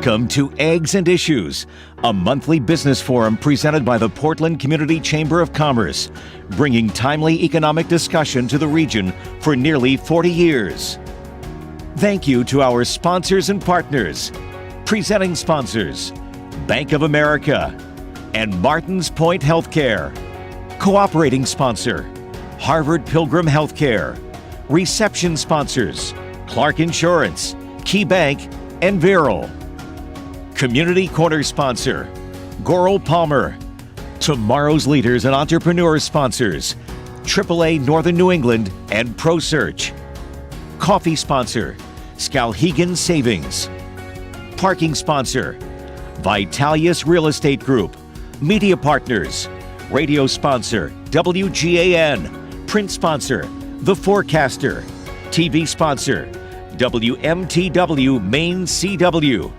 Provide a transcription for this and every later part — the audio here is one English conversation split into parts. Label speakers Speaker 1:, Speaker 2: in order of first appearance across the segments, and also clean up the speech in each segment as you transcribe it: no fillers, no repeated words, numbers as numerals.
Speaker 1: Welcome to Eggs and Issues, a monthly business forum presented by the Portland Community Chamber of Commerce, bringing timely economic discussion to the region for nearly 40 years. Thank you to our sponsors and partners. Presenting sponsors, Bank of America and Martins Point Healthcare. Cooperating sponsor, Harvard Pilgrim Healthcare. Reception sponsors, Clark Insurance, Key Bank, and Viral. Community Corner sponsor, Goral Palmer. Tomorrow's leaders and entrepreneurs sponsors, AAA Northern New England and ProSearch. Coffee sponsor, Skowhegan Savings. Parking sponsor, Vitalius Real Estate Group. Media partners, radio sponsor, WGAN. Print sponsor, The Forecaster. TV sponsor, WMTW Maine CW.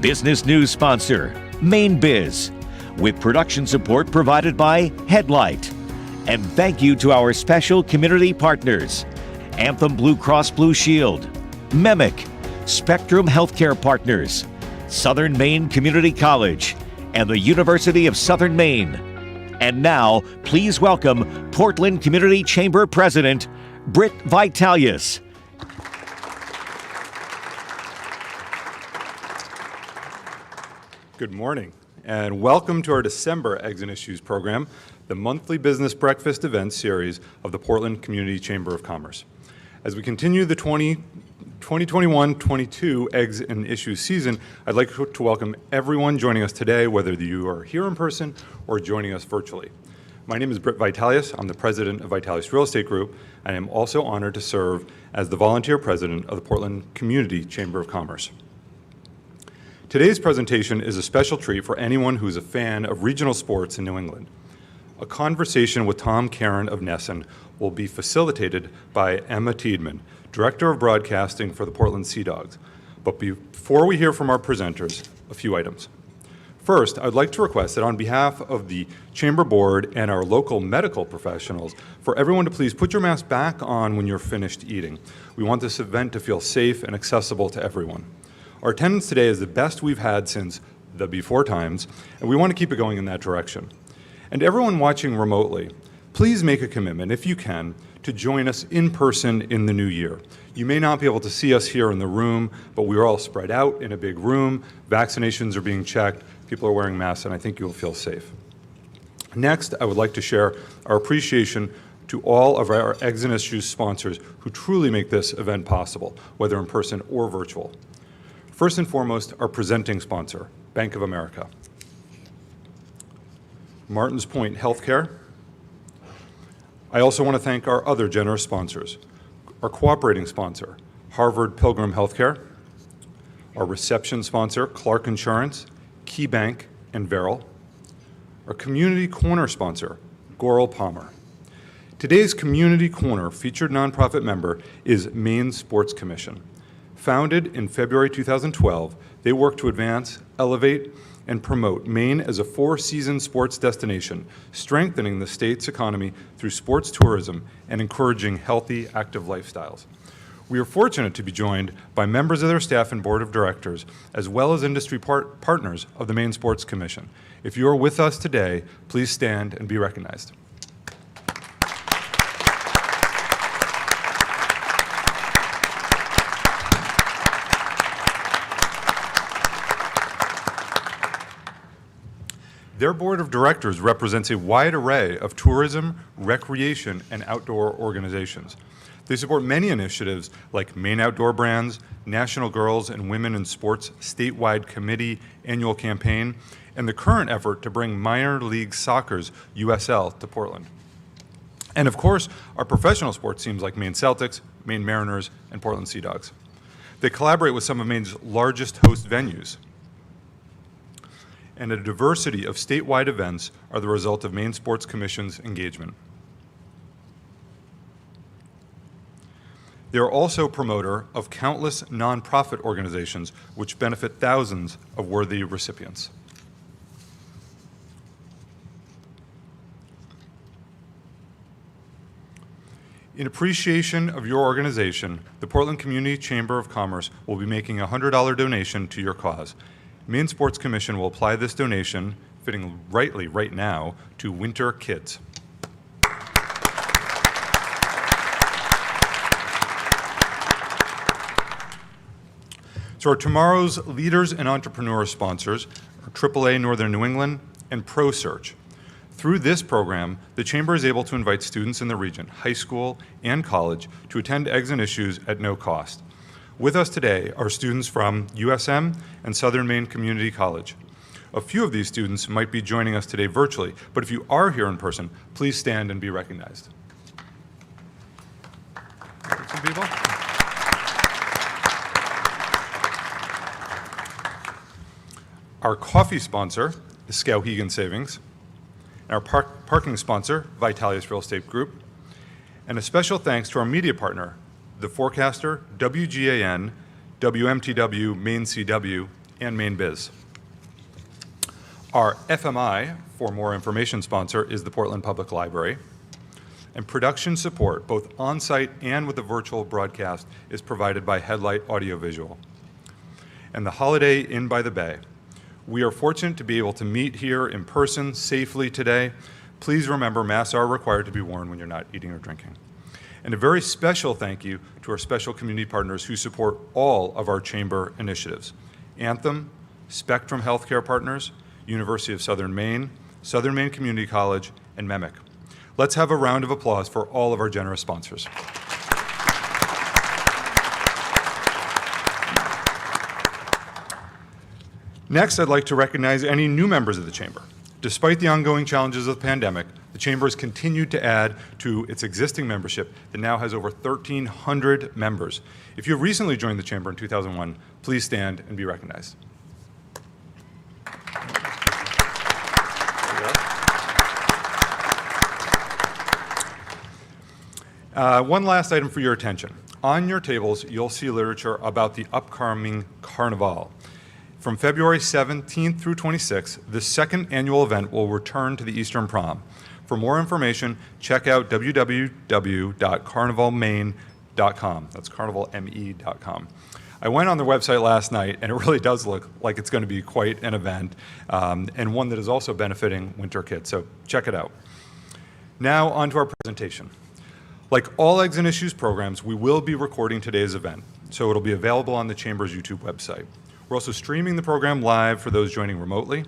Speaker 1: Business news sponsor, Maine Biz, with production support provided by Headlight. And thank you to our special community partners, Anthem Blue Cross Blue Shield, MEMIC, Spectrum Healthcare Partners, Southern Maine Community College, and the University of Southern Maine. And now, please welcome Portland Community Chamber President, Britt Vitalius.
Speaker 2: Good morning, and welcome to our December Eggs and Issues program, the monthly business breakfast event series of the Portland Community Chamber of Commerce. As we continue the 2021-22 Eggs and Issues season, I'd like to welcome everyone joining us today, whether you are here in person or joining us virtually. My name is Britt Vitalius. I'm the president of Vitalius Real Estate Group, and I'm also honored to serve as the volunteer president of the Portland Community Chamber of Commerce. Today's presentation is a special treat for anyone who's a fan of regional sports in New England. A conversation with Tom Caron of NESN will be facilitated by Emma Tiedemann, Director of Broadcasting for the Portland Sea Dogs. But before we hear from our presenters, a few items. First, I'd like to request that on behalf of the Chamber Board and our local medical professionals, for everyone to please put your mask back on when you're finished eating. We want this event to feel safe and accessible to everyone. Our attendance today is the best we've had since the before times, and we want to keep it going in that direction. And everyone watching remotely, please make a commitment, if you can, to join us in person in the new year. You may not be able to see us here in the room, but we're all spread out in a big room. Vaccinations are being checked. People are wearing masks, and I think you'll feel safe. Next, I would like to share our appreciation to all of our Eggs and Issues sponsors who truly make this event possible, whether in person or virtual. First and foremost, our presenting sponsor, Bank of America. Martins Point Healthcare. I also want to thank our other generous sponsors. Our cooperating sponsor, Harvard Pilgrim Healthcare. Our reception sponsor, Clark Insurance, Key Bank, and Viral. Our community corner sponsor, Goral Palmer. Today's Community Corner featured nonprofit member is Maine Sports Commission. Founded in February 2012, they work to advance, elevate, and promote Maine as a four-season sports destination, strengthening the state's economy through sports tourism and encouraging healthy, active lifestyles. We are fortunate to be joined by members of their staff and board of directors, as well as industry partners of the Maine Sports Commission. If you are with us today, please stand and be recognized. Their board of directors represents a wide array of tourism, recreation, and outdoor organizations. They support many initiatives like Maine Outdoor Brands, National Girls and Women in Sports Statewide Committee Annual Campaign, and the current effort to bring minor league soccer's USL to Portland. And of course, our professional sports teams like Maine Celtics, Maine Mariners, and Portland Sea Dogs. They collaborate with some of Maine's largest host venues. And a diversity of statewide events are the result of Maine Sports Commission's engagement. They are also a promoter of countless nonprofit organizations which benefit thousands of worthy recipients. In appreciation of your organization, the Portland Community Chamber of Commerce will be making a $100 donation to your cause. Maine Sports Commission will apply this donation, fitting rightly right now, to Winter Kids. So our tomorrow's Leaders and Entrepreneur sponsors are AAA Northern New England and ProSearch. Through this program, the Chamber is able to invite students in the region, high school and college, to attend Eggs and Issues at no cost. With us today are students from USM and Southern Maine Community College. A few of these students might be joining us today virtually, but if you are here in person, please stand and be recognized. Some people. Our coffee sponsor is Skowhegan Savings, and our parking sponsor, Vitalis Real Estate Group, and a special thanks to our media partner, The Forecaster, WGAN, WMTW, Maine CW, and Maine Biz. Our FMI, for more information sponsor, is the Portland Public Library, and production support, both on-site and with the virtual broadcast, is provided by Headlight Audiovisual. And the Holiday Inn by the Bay. We are fortunate to be able to meet here in person safely today. Please remember, masks are required to be worn when you're not eating or drinking. And a very special thank you to our special community partners who support all of our Chamber initiatives. Anthem, Spectrum Healthcare Partners, University of Southern Maine Community College, and MEMIC. Let's have a round of applause for all of our generous sponsors. Next, I'd like to recognize any new members of the Chamber. Despite the ongoing challenges of the pandemic, the Chamber has continued to add to its existing membership that now has over 1,300 members. If you have recently joined the Chamber in 2001, please stand and be recognized. One last item for your attention. On your tables, you'll see literature about the upcoming Carnival. From February 17th through 26th, the second annual event will return to the Eastern Prom. For more information, check out www.carnivalmaine.com. That's carnivalme.com. I went on their website last night, and it really does look like it's going to be quite an event, and one that is also benefiting Winter Kids, so check it out. Now, on to our presentation. Like all Eggs and Issues programs, we will be recording today's event, so it'll be available on the Chamber's YouTube website. We're also streaming the program live for those joining remotely.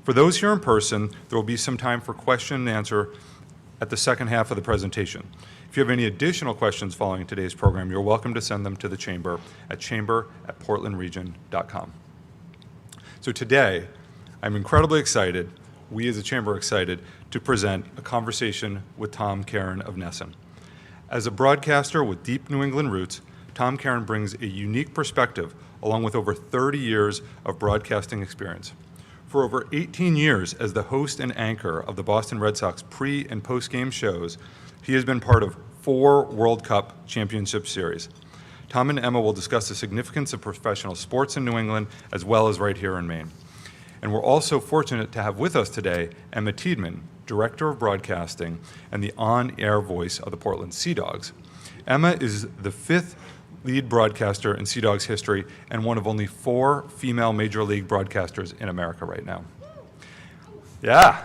Speaker 2: For those here in person, there will be some time for question and answer at the second half of the presentation. If you have any additional questions following today's program, you're welcome to send them to the Chamber at chamber@portlandregion.com. So today, I'm incredibly excited, we as a Chamber are excited, to present a conversation with Tom Caron of NESN. As a broadcaster with deep New England roots, Tom Caron brings a unique perspective along with over 30 years of broadcasting experience. For over 18 years as the host and anchor of the Boston Red Sox pre- and post-game shows, he has been part of 4 World Cup championship series. Tom and Emma will discuss the significance of professional sports in New England as well as right here in Maine. And we're also fortunate to have with us today Emma Tiedemann, Director of Broadcasting and the on-air voice of the Portland Sea Dogs. Emma is the 5th lead broadcaster in Sea Dogs history and one of only 4 female Major League broadcasters in America right now. Yeah.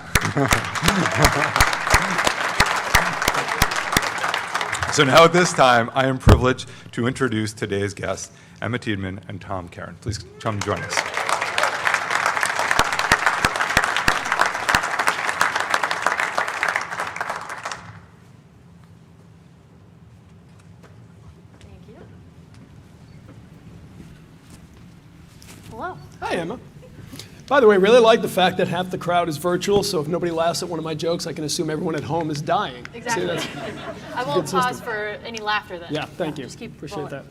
Speaker 2: So now at this time, I am privileged to introduce today's guests, Emma Tiedemann and Tom Caron. Please come join us.
Speaker 3: Hi, Emma. By the way, really like the fact that half the crowd is virtual, so if nobody laughs at one of my jokes, I can assume everyone at home is dying.
Speaker 4: Exactly. I won't pause for any laughter then.
Speaker 3: Yeah, thank you.
Speaker 4: Just keep
Speaker 3: Appreciate
Speaker 4: rolling.
Speaker 3: that.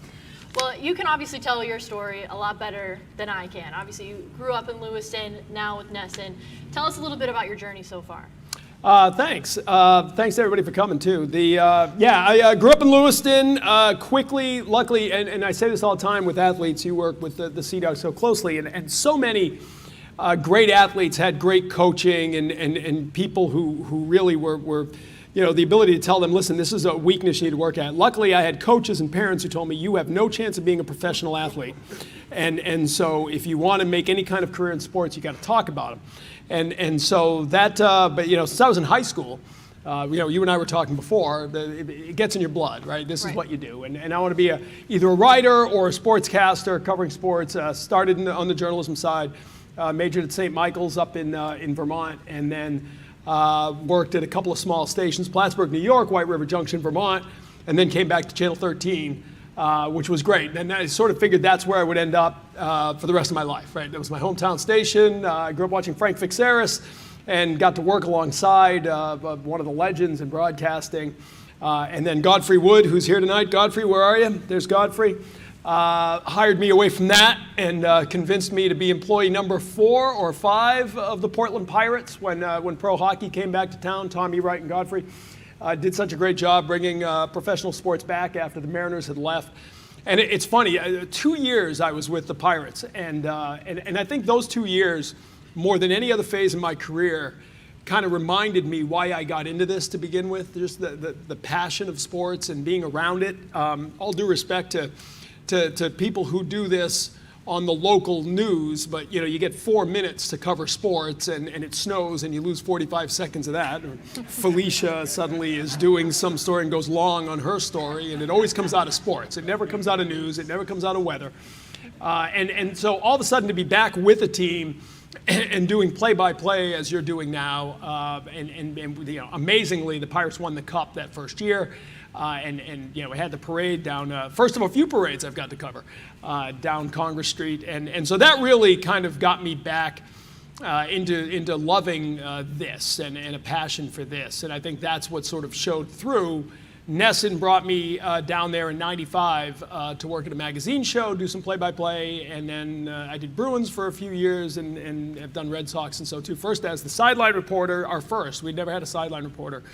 Speaker 4: Well, you can obviously tell your story a lot better than I can. Obviously, you grew up in Lewiston, now with NESN. Tell us a little bit about your journey so far.
Speaker 3: Thanks. Thanks to everybody for coming too. I grew up in Lewiston quickly, luckily, and I say this all the time with athletes. You work with the Sea Dogs so closely, and so many great athletes had great coaching and people who really were the ability to tell them, listen, this is a weakness you need to work at. Luckily, I had coaches and parents who told me, you have no chance of being a professional athlete. And so if you want to make any kind of career in sports, you got to talk about them. And so that, but since I was in high school, you and I were talking before, it gets in your blood, right? This is what you do. And I want to be either a writer or a sportscaster covering sports. Started on the journalism side, majored at St. Michael's up in Vermont, and then worked at a couple of small stations, Plattsburgh, New York, White River Junction, Vermont, and then came back to Channel 13, which was great. And I sort of figured that's where I would end up for the rest of my life, right? That was my hometown station. I grew up watching Frank Fixeris, and got to work alongside one of the legends in broadcasting. And then Godfrey Wood, who's here tonight. Godfrey, where are you? There's Godfrey. Hired me away from that and convinced me to be employee number 4 or 5 of the Portland Pirates when pro hockey came back to town. Tommy, Wright, and Godfrey did such a great job bringing professional sports back after the Mariners had left. And it's funny, 2 years I was with the Pirates, and I think those 2 years, more than any other phase in my career, kind of reminded me why I got into this to begin with, just the passion of sports and being around it. All due respect to people who do this on the local news, but you get 4 minutes to cover sports and it snows and you lose 45 seconds of that. Or Felicia suddenly is doing some story and goes long on her story, and it always comes out of sports. It never comes out of news. It never comes out of weather. And so all of a sudden to be back with a team and doing play-by-play as you're doing now, and amazingly, the Pirates won the Cup that first year, and we had the parade down, first of a few parades I've got to cover, down Congress Street, and so that really kind of got me back into loving this and a passion for this, and I think that's what sort of showed through. NESN brought me down there in '95 to work at a magazine show, do some play-by-play, and then I did Bruins for a few years and have done Red Sox and so too. First as the sideline reporter, our first. We'd never had a sideline reporter,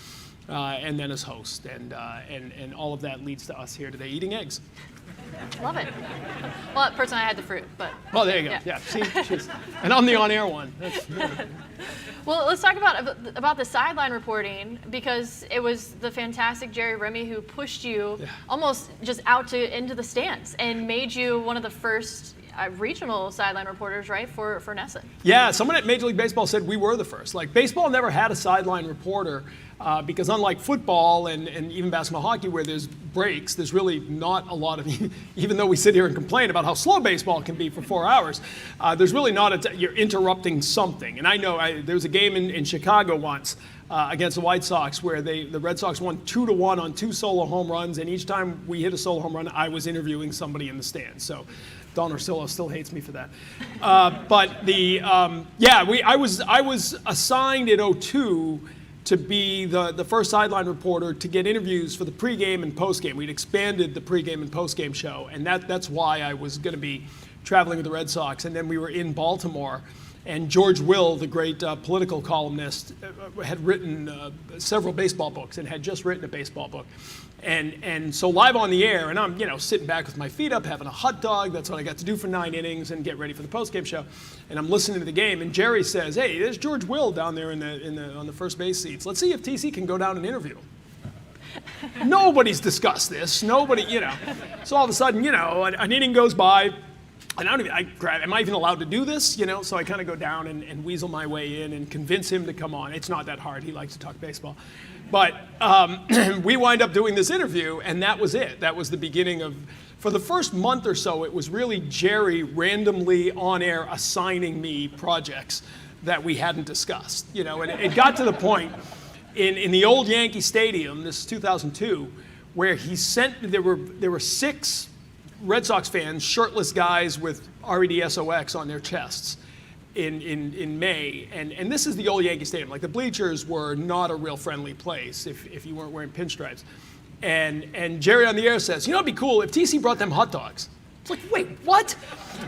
Speaker 3: and then as host. And all of that leads to us here today eating eggs.
Speaker 4: Love it. Well, personally, I had the fruit, but.
Speaker 3: Oh, there you go. Yeah. See, and I'm the on-air one.
Speaker 4: Well, let's talk about the sideline reporting, because it was the fantastic Jerry Remy who pushed you almost just out into the stands and made you one of the first regional sideline reporters, right, for NESN.
Speaker 3: Yeah, someone at Major League Baseball said we were the first. Like, baseball never had a sideline reporter because unlike football and even basketball, hockey, where there's breaks, there's really not a lot of, even though we sit here and complain about how slow baseball can be for 4 hours, there's really not you're interrupting something. And I know there was a game in Chicago once against the White Sox where the Red Sox won 2-1 on 2 solo home runs, and each time we hit a solo home run, I was interviewing somebody in the stands. So Don Orsillo still hates me for that. But I was assigned in '02 to be the first sideline reporter to get interviews for the pregame and postgame. We'd expanded the pregame and postgame show, and that's why I was going to be traveling with the Red Sox. And then we were in Baltimore, and George Will, the great political columnist, had written several baseball books and had just written a baseball book. And so live on the air, and I'm sitting back with my feet up, having a hot dog. That's what I got to do for 9 innings and get ready for the postgame show. And I'm listening to the game, and Jerry says, "Hey, there's George Will down there on the first base seats. Let's see if TC can go down and interview him." Nobody's discussed this. Nobody, So all of a sudden, an inning goes by. And am I even allowed to do this? So I kind of go down and weasel my way in and convince him to come on. It's not that hard. He likes to talk baseball. But we wind up doing this interview, and that was it. That was the beginning of, for the first month or so, it was really Jerry randomly on air assigning me projects that we hadn't discussed. And it got to the point in the old Yankee Stadium, this is 2002, where he sent, there were 6 Red Sox fans, shirtless guys with REDSOX on their chests in May. And this is the old Yankee Stadium. Like, the bleachers were not a real friendly place if you weren't wearing pinstripes. And Jerry on the air says, it'd be cool if TC brought them hot dogs. It's like, wait, what?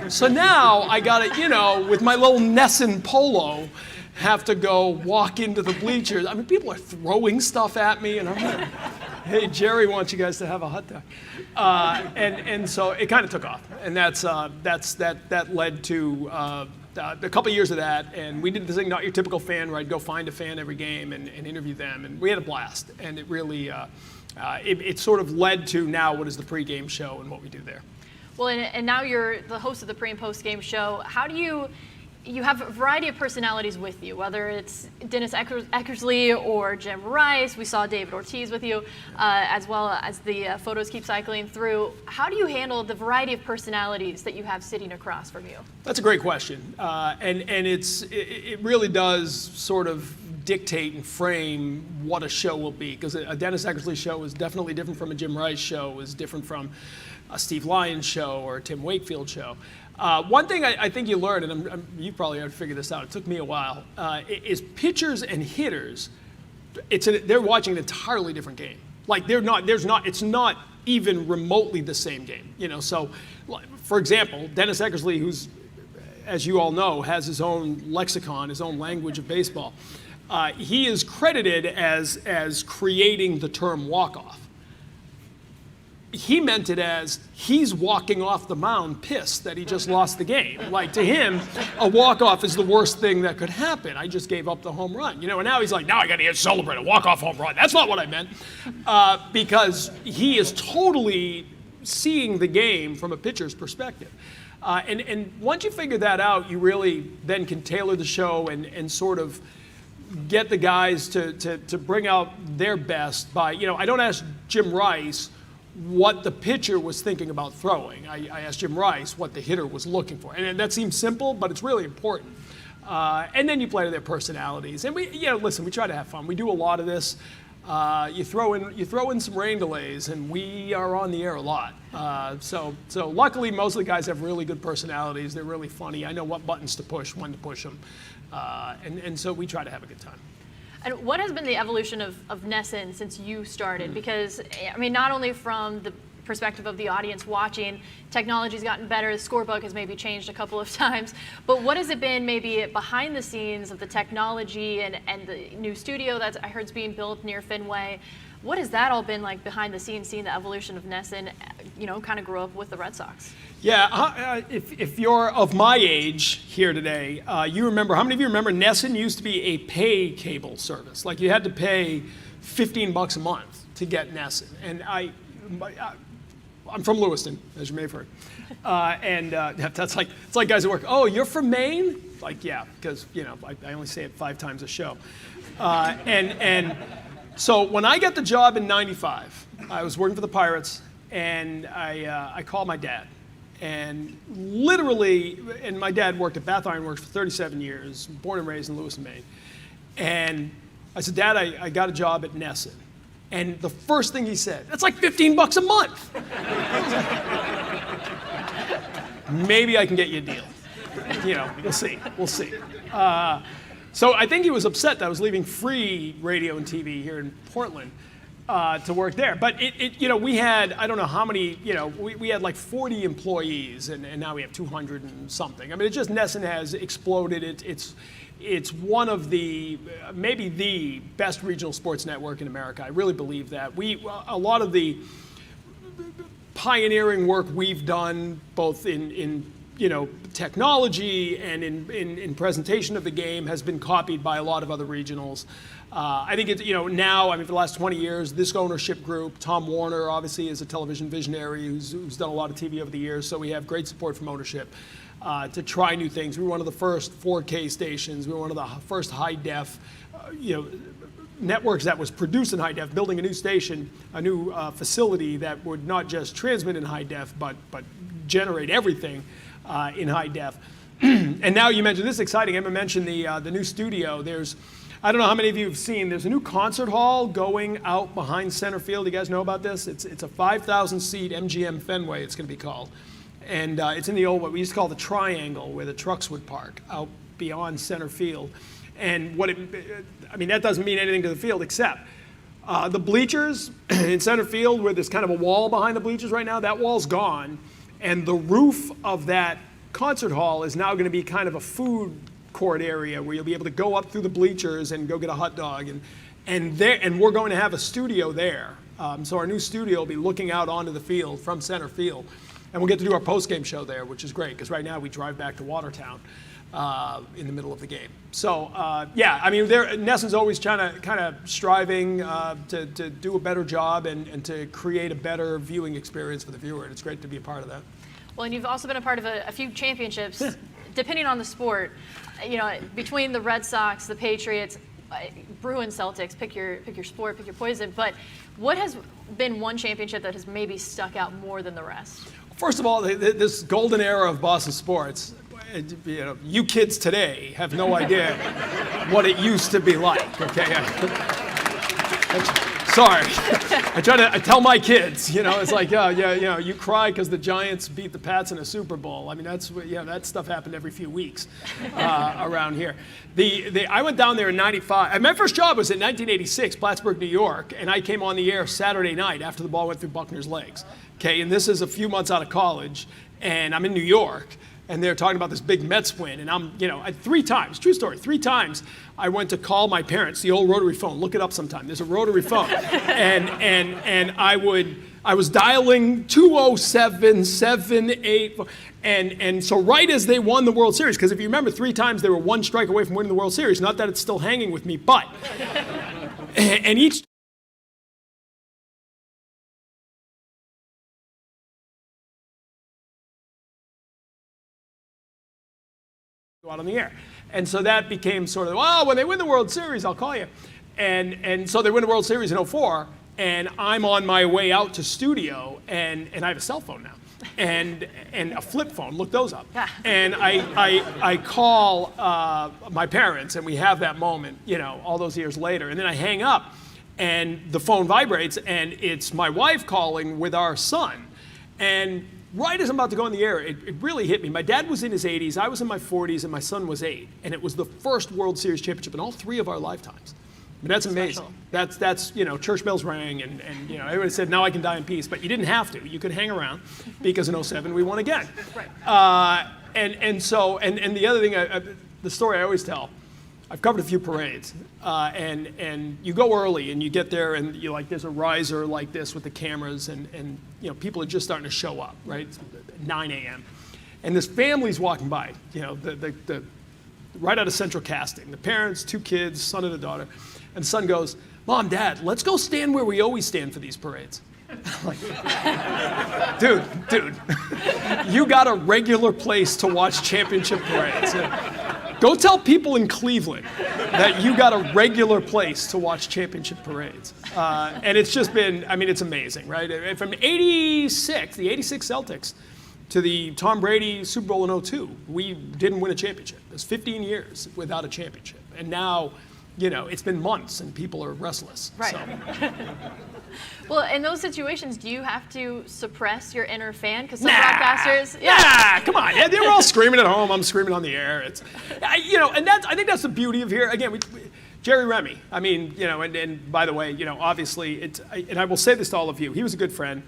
Speaker 3: So now I got to, with my little NESN polo, have to go walk into the bleachers. I mean, people are throwing stuff at me, and I'm like, hey, Jerry wants you guys to have a hot dog. And so it kind of took off. And that led to a couple of years of that. And we did this thing, Not Your Typical Fan, where I'd go find a fan every game and interview them. And we had a blast. And it really, it sort of led to now what is the pregame show and what we do there.
Speaker 4: Well, and now you're the host of the pre and post game show. How do you have a variety of personalities with you, whether it's Dennis Eckersley or Jim Rice. We saw David Ortiz with you, as well as the photos keep cycling through. How do you handle the variety of personalities that you have sitting across from you?
Speaker 3: That's a great question, and it really does sort of dictate and frame what a show will be, because a Dennis Eckersley show is definitely different from a Jim Rice show, is different from a Steve Lyons show or a Tim Wakefield show. One thing I think you learn, and you probably have to figure this out, it took me a while, is pitchers and hitters, they're watching an entirely different game. Like it's not even remotely the same game. So for example, Dennis Eckersley, who's, as you all know, has his own lexicon, his own language of baseball. He is credited as creating the term walk-off. He meant it as he's walking off the mound pissed that he just lost the game. Like, to him, a walk-off is the worst thing that could happen. I just gave up the home run. And now he's like, now I got to celebrate a walk-off home run. That's not what I meant. Because he is totally seeing the game from a pitcher's perspective. And once you figure that out, you really then can tailor the show and sort of get the guys to bring out their best by, I don't ask Jim Rice what the pitcher was thinking about throwing. I asked Jim Rice what the hitter was looking for. And that seems simple, but it's really important. And then you play to their personalities. And we try to have fun. We do a lot of this. You throw in some rain delays, and we are on the air a lot. So luckily, most of the guys have really good personalities. They're really funny. I know what buttons to push, when to push them. And so we try to have a good time.
Speaker 4: And what has been the evolution of NESN since you started? Because, not only from the perspective of the audience watching, technology's gotten better, the scorebook has maybe changed a couple of times, but what has it been maybe behind the scenes of the technology and the new studio that I heard is being built near Fenway? What has that all been like behind the scenes, seeing the evolution of NESN, kind of grow up with the Red Sox?
Speaker 3: Yeah, if you're of my age here today, you remember, how many of you remember NESN used to be a pay cable service? Like, you had to pay $15 a month to get NESN. And I'm from Lewiston, as you may have heard. It's like guys at work, oh, you're from Maine? Like, yeah, because, I only say it 5 times a show. So when I got the job in '95, I was working for the Pirates, and I called my dad. And literally, and my dad worked at Bath Iron Works for 37 years, born and raised in Lewiston, Maine. And I said, Dad, I got a job at NESN. And the first thing he said, that's like $15 a month. Maybe I can get you a deal. We'll see. So I think he was upset that I was leaving free radio and TV here in Portland to work there. But we had, I don't know how many, we had like 40 employees, and now we have 200 and something. NESN has exploded. It's one of the, maybe the best regional sports network in America. I really believe that. A lot of the pioneering work we've done, both in technology and in presentation of the game, has been copied by a lot of other regionals. I think it's, now, for the last 20 years, this ownership group, Tom Warner obviously is a television visionary who's done a lot of TV over the years, so we have great support from ownership to try new things. We were one of the first 4K stations. We were one of the first high-def, networks that was produced in high def, building a new station, a new facility that would not just transmit in high def, but generate everything in high def. And now you mentioned, this is exciting, Emma mentioned the new studio. I don't know how many of you have seen, there's a new concert hall going out behind center field. You guys know about this? It's a 5,000 seat MGM Fenway, it's going to be called. And it's in the old, what we used to call the triangle, where the trucks would park out beyond center field. And that doesn't mean anything to the field, except the bleachers in center field, where there's kind of a wall behind the bleachers right now, that wall's gone. And the roof of that concert hall is now going to be kind of a food court area where you'll be able to go up through the bleachers and go get a hot dog. And we're going to have a studio there. So our new studio will be looking out onto the field from center field. And we'll get to do our post-game show there, which is great, because right now we drive back to Watertown in the middle of the game. So, NESN's always kind of striving to do a better job and to create a better viewing experience for the viewer, and it's great to be a part of that.
Speaker 4: Well, and you've also been a part of a few championships, depending on the sport. You know, between the Red Sox, the Patriots, Bruins, Celtics, pick your sport, pick your poison. But what has been one championship that has maybe stuck out more than the rest?
Speaker 3: First of all, this golden era of Boston sports, you know, you kids today have no idea what it used to be like, okay? Sorry. I tell my kids, you know, it's like, yeah, you know, you cry because the Giants beat the Pats in a Super Bowl. I mean, that stuff happened every few weeks around here. I went down there in '95. My first job was in 1986, Plattsburgh, New York, and I came on the air Saturday night after the ball went through Buckner's legs. Okay, and this is a few months out of college, and I'm in New York. And they're talking about this big Mets win, and I'm, you know, 3 times, true story, 3 times I went to call my parents, the old rotary phone. Look it up sometime. There's a rotary phone, and I was dialing 207-78, and so right as they won the World Series, because if you remember, 3 times they were 1 strike away from winning the World Series. Not that it's still hanging with me, but and each. Out on the air. And so that became sort of, well, when they win the World Series, I'll call you. And so they win the World Series in '04, and I'm on my way out to studio, and I have a cell phone now, and a flip phone, look those up. And I call my parents, and we have that moment, you know, all those years later, and then I hang up, and the phone vibrates, and it's my wife calling with our son. And right as I'm about to go on the air, it really hit me. My dad was in his 80s, I was in my 40s, and my son was 8. And it was the first World Series championship in all 3 of our lifetimes. I mean, that's amazing. That's you know, church bells rang, and you know, everybody said, now I can die in peace. But you didn't have to. You could hang around, because in '07 we won again.
Speaker 4: Right.
Speaker 3: And the other thing, the story I always tell, I've covered a few parades, and you go early and you get there and you like there's a riser like this with the cameras and you know people are just starting to show up, right? It's 9 a.m. and this family's walking by, you know, the right out of Central Casting, the parents, 2 kids, son and a daughter, and the son goes, "Mom, Dad, let's go stand where we always stand for these parades." I'm like, dude, you got a regular place to watch championship parades. Go tell people in Cleveland that you got a regular place to watch championship parades. And it's just been, I mean, it's amazing, right? From '86, the '86 Celtics, to the Tom Brady Super Bowl in '02, we didn't win a championship. It was 15 years without a championship. And now, you know, it's been months and people are restless.
Speaker 4: Right.
Speaker 3: So.
Speaker 4: Well, in those situations, do you have to suppress your inner fan? Because some
Speaker 3: Nah,
Speaker 4: broadcasters,
Speaker 3: come on. Yeah, they were all screaming at home. I'm screaming on the air. It's, you know, and I think that's the beauty of here. Again, Jerry Remy. I mean, you know, and by the way, you know, obviously, and I will say this to all of you. He was a good friend,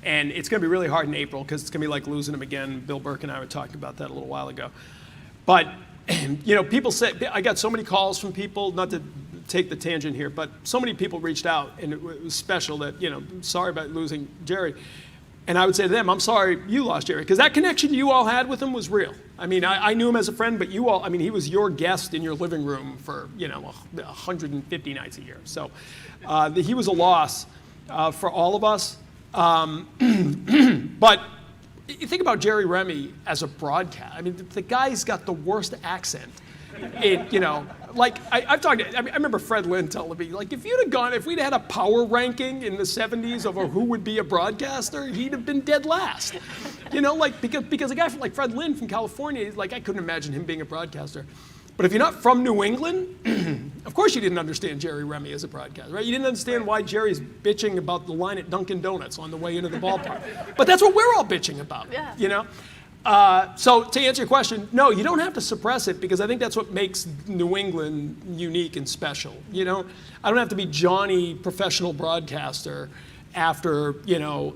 Speaker 3: and it's going to be really hard in April because it's going to be like losing him again. Bill Burke and I were talking about that a little while ago. But, you know, people say, I got so many calls from people, not to take the tangent here, but so many people reached out, and it was special that, you know, sorry about losing Jerry. And I would say to them, I'm sorry you lost Jerry, because that connection you all had with him was real. I mean, I knew him as a friend, but you all, I mean, he was your guest in your living room for, you know, 150 nights a year. So he was a loss for all of us. But you think about Jerry Remy as a broadcast. I mean, the guy's got the worst accent. You know, like I've talked. I remember Fred Lynn telling me, like, if we'd had a power ranking in the '70s over who would be a broadcaster, he'd have been dead last. You know, like because a guy like Fred Lynn from California, like I couldn't imagine him being a broadcaster. But if you're not from New England, of course you didn't understand Jerry Remy as a broadcaster, right? You didn't understand why Jerry's bitching about the line at Dunkin' Donuts on the way into the ballpark. But that's what we're all bitching about, you know? So to answer your question, no, you don't have to suppress it, because I think that's what makes New England unique and special. You know, I don't have to be Johnny, professional broadcaster, after, you know,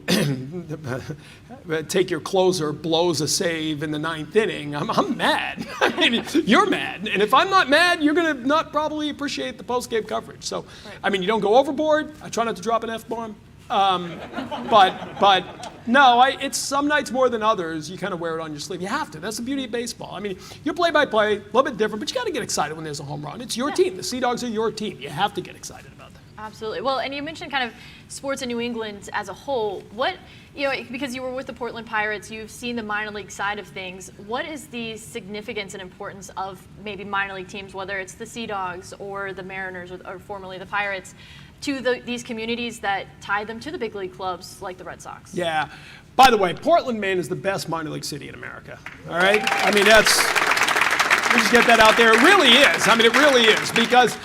Speaker 3: take your closer blows a save in the 9th inning. I'm mad. I mean, you're mad. And if I'm not mad, you're going to not probably appreciate the post-game coverage. So, I mean, you don't go overboard. I try not to drop an F-bomb. But no, it's some nights more than others. You kind of wear it on your sleeve. You have to. That's the beauty of baseball. I mean, you're play-by-play, a little bit different, but you got to get excited when there's a home run. It's your team. The Sea Dogs are your team. You have to get excited about that.
Speaker 4: Absolutely. Well, and you mentioned kind of sports in New England as a whole. What, because you were with the Portland Pirates, you've seen the minor league side of things. What is the significance and importance of maybe minor league teams, whether it's the Sea Dogs or the Mariners or formerly the Pirates, to these communities that tie them to the big league clubs like the Red Sox?
Speaker 3: Yeah. By the way, Portland, Maine is the best minor league city in America. All right? I mean, we just get that out there. It really is. I mean, it really is. Because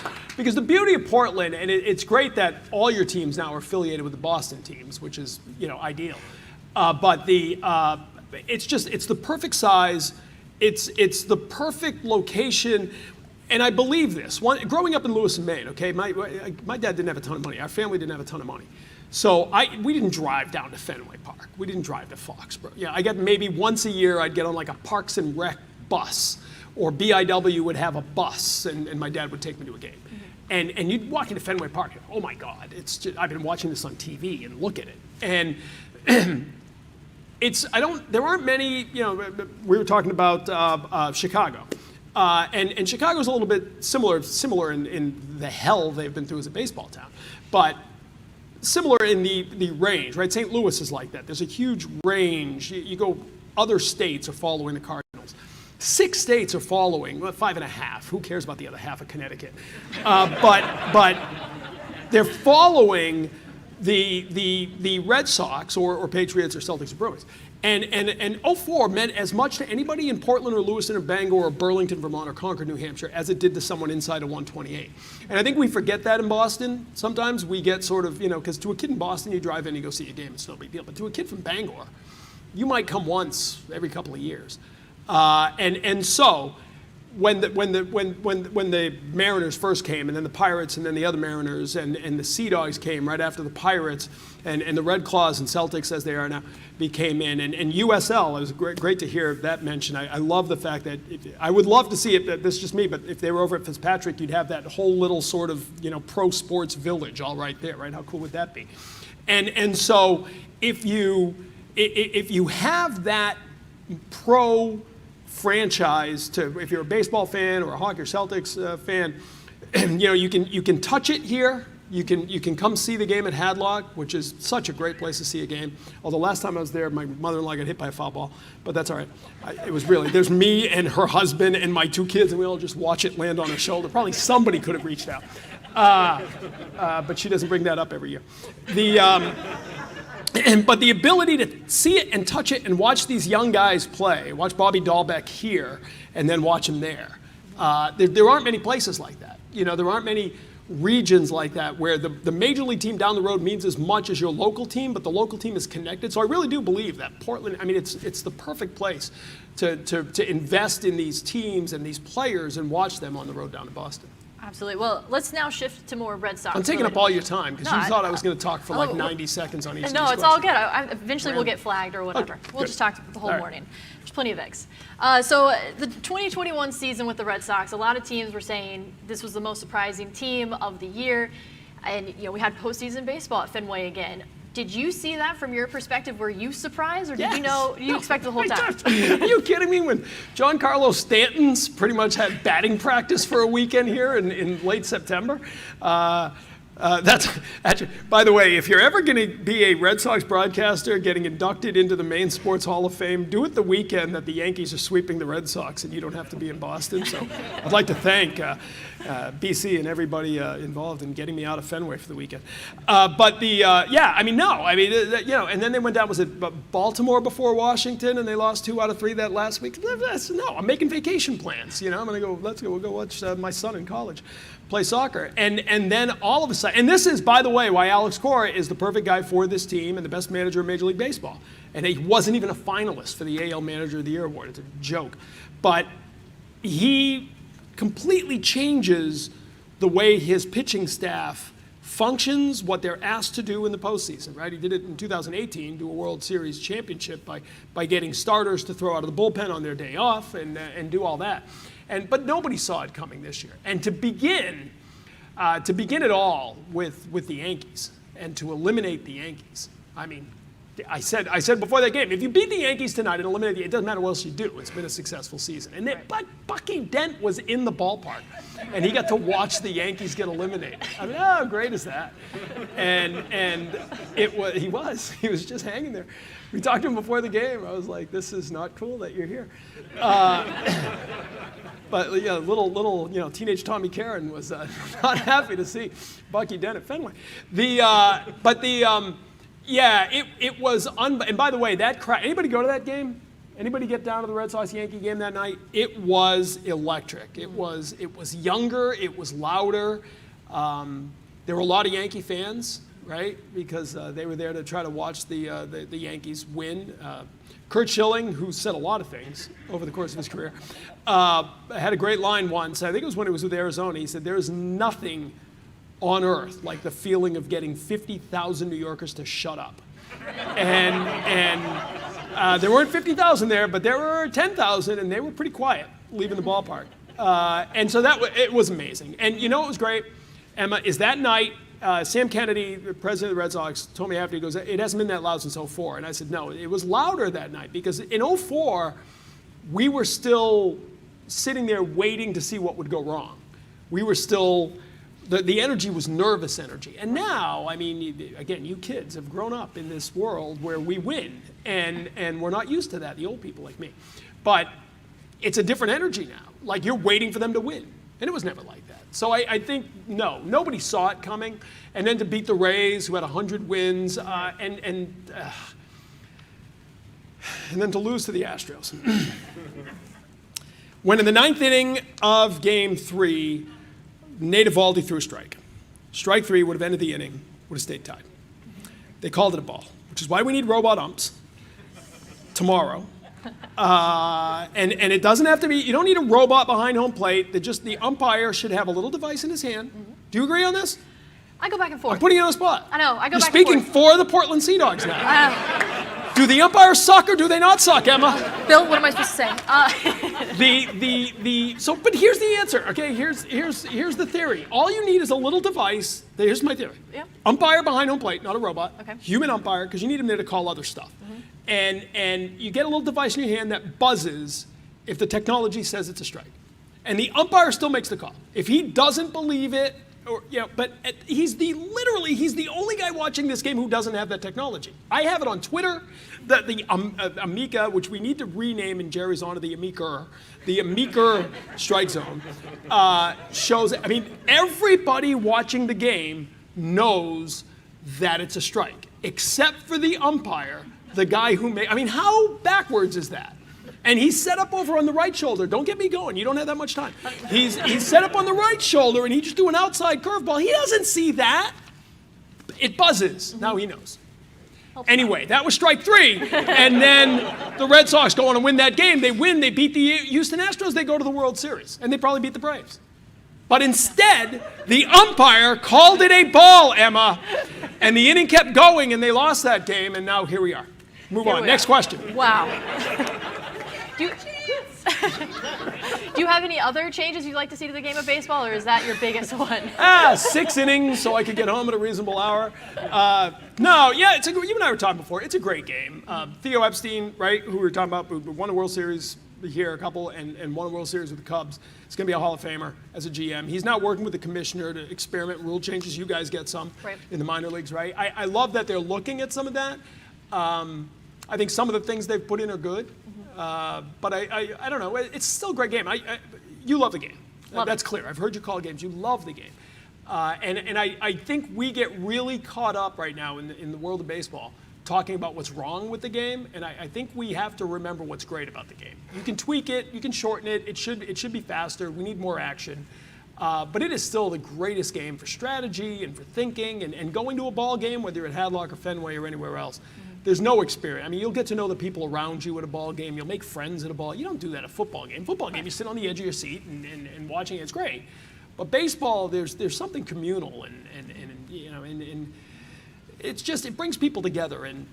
Speaker 3: the beauty of Portland, and it's great that all your teams now are affiliated with the Boston teams, which is, ideal. But it's the perfect size. It's the perfect location. And I believe this. Growing up in Lewiston, Maine, okay, my dad didn't have a ton of money. Our family didn't have a ton of money. So we didn't drive down to Fenway Park. We didn't drive to Foxborough. Yeah, I get maybe once a year I'd get on like a Parks and Rec bus, or BIW would have a bus, and my dad would take me to a game. Mm-hmm. And you'd walk into Fenway Park, and, oh my God, I've been watching this on TV, and look at it. And there aren't many, we were talking about Chicago. And Chicago's a little bit similar in the hell they've been through as a baseball town, but similar in the range, right? St. Louis is like that. There's a huge range. You go, other states are following the Cardinals. 6 states are following, 5.5. Who cares about the other half of Connecticut? But they're following the Red Sox or Patriots or Celtics or Bruins. And 04 meant as much to anybody in Portland or Lewiston or Bangor or Burlington, Vermont or Concord, New Hampshire as it did to someone inside of 128. And I think we forget that in Boston. Sometimes we get sort of, because to a kid in Boston, you drive in and you go see a game, it's no big deal. But to a kid from Bangor, you might come once every couple of years. And so when the Mariners first came, and then the Pirates, and then the other Mariners, and the Sea Dogs came right after the Pirates, and the Red Claws and Celtics, as they are now, came in, and USL, it was great to hear that mentioned. I love the fact that, I would love to see it, this is just me, but if they were over at Fitzpatrick, you'd have that whole little sort of, pro sports village all right there, right? How cool would that be? And so if you have that pro franchise if you're a baseball fan or a hockey or Celtics fan, you can touch it here. You can come see the game at Hadlock, which is such a great place to see a game. Although last time I was there, my mother-in-law got hit by a foul ball, but that's all right. It was really, there's me and her husband and my 2 kids, and we all just watch it land on her shoulder. Probably somebody could have reached out, but she doesn't bring that up every year. But the ability to see it and touch it and watch these young guys play, watch Bobby Dahlbeck here and then watch him there. There aren't many places like that. There aren't many regions like that where the major league team down the road means as much as your local team, but the local team is connected. So I really do believe that Portland, it's the perfect place to invest in these teams and these players and watch them on the road down to Boston.
Speaker 4: Absolutely. Well, let's now shift to more Red Sox.
Speaker 3: I'm taking up all your time because you thought I was going to talk for like 90 seconds on each of these
Speaker 4: No, it's
Speaker 3: questions.
Speaker 4: all good. Eventually we'll get flagged or whatever.
Speaker 3: Okay,
Speaker 4: we'll
Speaker 3: good.
Speaker 4: just talk the whole
Speaker 3: All right.
Speaker 4: morning. There's plenty of X. So the 2021 season with the Red Sox, a lot of teams were saying this was the most surprising team of the year. And we had postseason baseball at Fenway again. Did you see that from your perspective? Were you surprised, or did you expect the whole time?
Speaker 3: Are you kidding me? When Giancarlo Stanton's pretty much had batting practice for a weekend here in late September. That's actually, by the way, if you're ever going to be a Red Sox broadcaster getting inducted into the Maine Sports Hall of Fame, do it the weekend that the Yankees are sweeping the Red Sox and you don't have to be in Boston. So I'd like to thank BC and everybody involved in getting me out of Fenway for the weekend. And then they went down, was it Baltimore before Washington, and they lost 2 out of 3 that last week? No, I'm making vacation plans. I'm going to go, we'll go watch my son in college play soccer. And then all of a sudden, and this is, by the way, why Alex Cora is the perfect guy for this team and the best manager in Major League Baseball. And he wasn't even a finalist for the AL Manager of the Year award. It's a joke. But he completely changes the way his pitching staff functions, what they're asked to do in the postseason, right? He did it in 2018, do a World Series championship by getting starters to throw out of the bullpen on their day off and do all that. But nobody saw it coming this year. And to begin it all with the Yankees and to eliminate the Yankees, I said before that game, if you beat the Yankees tonight and eliminate it doesn't matter what else you do. It's been a successful season. And then, but Bucky Dent was in the ballpark, and he got to watch the Yankees get eliminated. I mean, how great is that? And he was just hanging there. We talked to him before the game. I was like, this is not cool that you're here. But yeah, little teenage Tommy Caron was not happy to see Bucky Dent at Fenway. Yeah, it was, and by the way, that crowd, anybody go to that game? Anybody get down to the Red Sox-Yankee game that night? It was electric. It was younger, it was louder. There were a lot of Yankee fans, right? Because they were there to try to watch the Yankees win. Curt Schilling, who said a lot of things over the course of his career, had a great line once. I think it was when he was with Arizona. He said, "There is nothing on earth like the feeling of getting 50,000 New Yorkers to shut up." And there weren't 50,000 there, but there were 10,000, and they were pretty quiet leaving the ballpark. And so it was amazing. And you know what was great, Emma, is that night, Sam Kennedy, the president of the Red Sox, told me after, he goes, it hasn't been that loud since 2004. And I said, no, it was louder that night, because in 2004, we were still sitting there waiting to see what would go wrong. We were still... The energy was nervous energy. And now, I mean, again, you kids have grown up in this world where we win, and we're not used to that, the old people like me. But it's a different energy now. Like, you're waiting for them to win. And it was never like that. So I think, no, nobody saw it coming. And then to beat the Rays, who had 100 wins, and then to lose to the Astros. When in the 9th inning of Game 3, Nate Eovaldi threw a strike. Strike 3 would have ended the inning, would have stayed tied. They called it a ball, which is why we need robot umps tomorrow. And it doesn't have to be, you don't need a robot behind home plate. The umpire should have a little device in his hand. Do you agree on this?
Speaker 4: I go back and forth.
Speaker 3: I'm putting you on the spot.
Speaker 4: I know, I go
Speaker 3: You're
Speaker 4: back and
Speaker 3: speaking
Speaker 4: forth.
Speaker 3: for the Portland Sea Dogs now. Do the umpires suck or do they not suck, Emma?
Speaker 4: Bill, what am I supposed to say?
Speaker 3: But here's the answer, okay? Here's the theory. All you need is a little device. Here's my theory.
Speaker 4: Yeah.
Speaker 3: Umpire behind home plate, not a robot.
Speaker 4: Okay.
Speaker 3: Human umpire, because you need him there to call other stuff. And you get a little device in your hand that buzzes if the technology says it's a strike. And the umpire still makes the call. If he doesn't believe it, but he's the only guy watching this game who doesn't have that technology. I have it on Twitter. The Amica, which we need to rename in Jerry's honor, the Amica strike zone, shows. I mean, everybody watching the game knows that it's a strike, except for the umpire, the guy who made. I mean, how backwards is that? And he's set up over on the right shoulder. Don't get me going. You don't have that much time. He's set up on the right shoulder, and he just do an outside curveball. He doesn't see that. It buzzes. Now he knows. Anyway, that was strike 3. And then the Red Sox go on and win that game. They win. They beat the Houston Astros. They go to the World Series. And they probably beat the Braves. But instead, the umpire called it a ball, Emma. And the inning kept going, and they lost that game. And now here we are. Move on. Next question.
Speaker 4: Wow. Do you have any other changes you'd like to see to the game of baseball, or is that your biggest one?
Speaker 3: 6 innings so I could get home at a reasonable hour. No, yeah, you and I were talking before. It's a great game. Theo Epstein, right, who we were talking about, who won a World Series here, a couple, and won a World Series with the Cubs. He's going to be a Hall of Famer as a GM. He's now working with the commissioner to experiment rule changes. You guys get some in the minor leagues, right? I love that they're looking at some of that. I think some of the things they've put in are good. But I don't know. It's still a great game. You love the game. That's clear. I've heard you call games. You love the game. And I think we get really caught up right now in the world of baseball talking about what's wrong with the game. And I think we have to remember what's great about the game. You can tweak it. You can shorten it. It should be faster. We need more action. But it is still the greatest game for strategy and for thinking and going to a ball game, whether you're at Hadlock or Fenway or anywhere else. There's no experience. I mean, you'll get to know the people around you at a ball game. You'll make friends at a ball. You don't do that at a football game. Football game, you sit on the edge of your seat and watching it. It's great. But baseball, there's something communal and it's just, it brings people together. And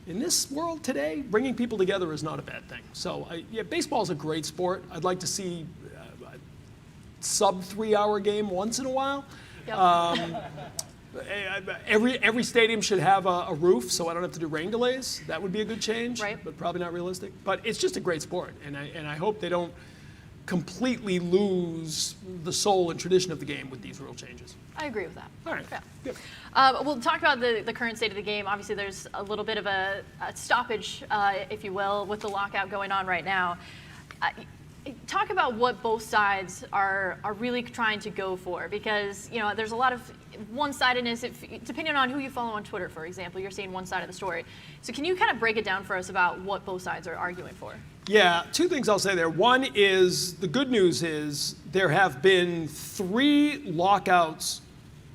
Speaker 3: in this world today, bringing people together is not a bad thing. So baseball is a great sport. I'd like to see a sub 3 hour game once in a while.
Speaker 4: Yep.
Speaker 3: Every stadium should have a roof, so I don't have to do rain delays. That would be a good change,
Speaker 4: right.
Speaker 3: But probably not realistic. But it's just a great sport, and I hope they don't completely lose the soul and tradition of the game with these rule changes.
Speaker 4: I agree with that.
Speaker 3: All right,
Speaker 4: Yeah.
Speaker 3: good.
Speaker 4: We'll talk about the current state of the game. Obviously, there's a little bit of a stoppage, if you will, with the lockout going on right now. Talk about what both sides are really trying to go for, because there's a lot of one-sidedness. Depending on who you follow on Twitter, for example, you're seeing one side of the story. So can you kind of break it down for us about what both sides are arguing for?
Speaker 3: Yeah, two things I'll say there. One is, the good news is there have been 3 lockouts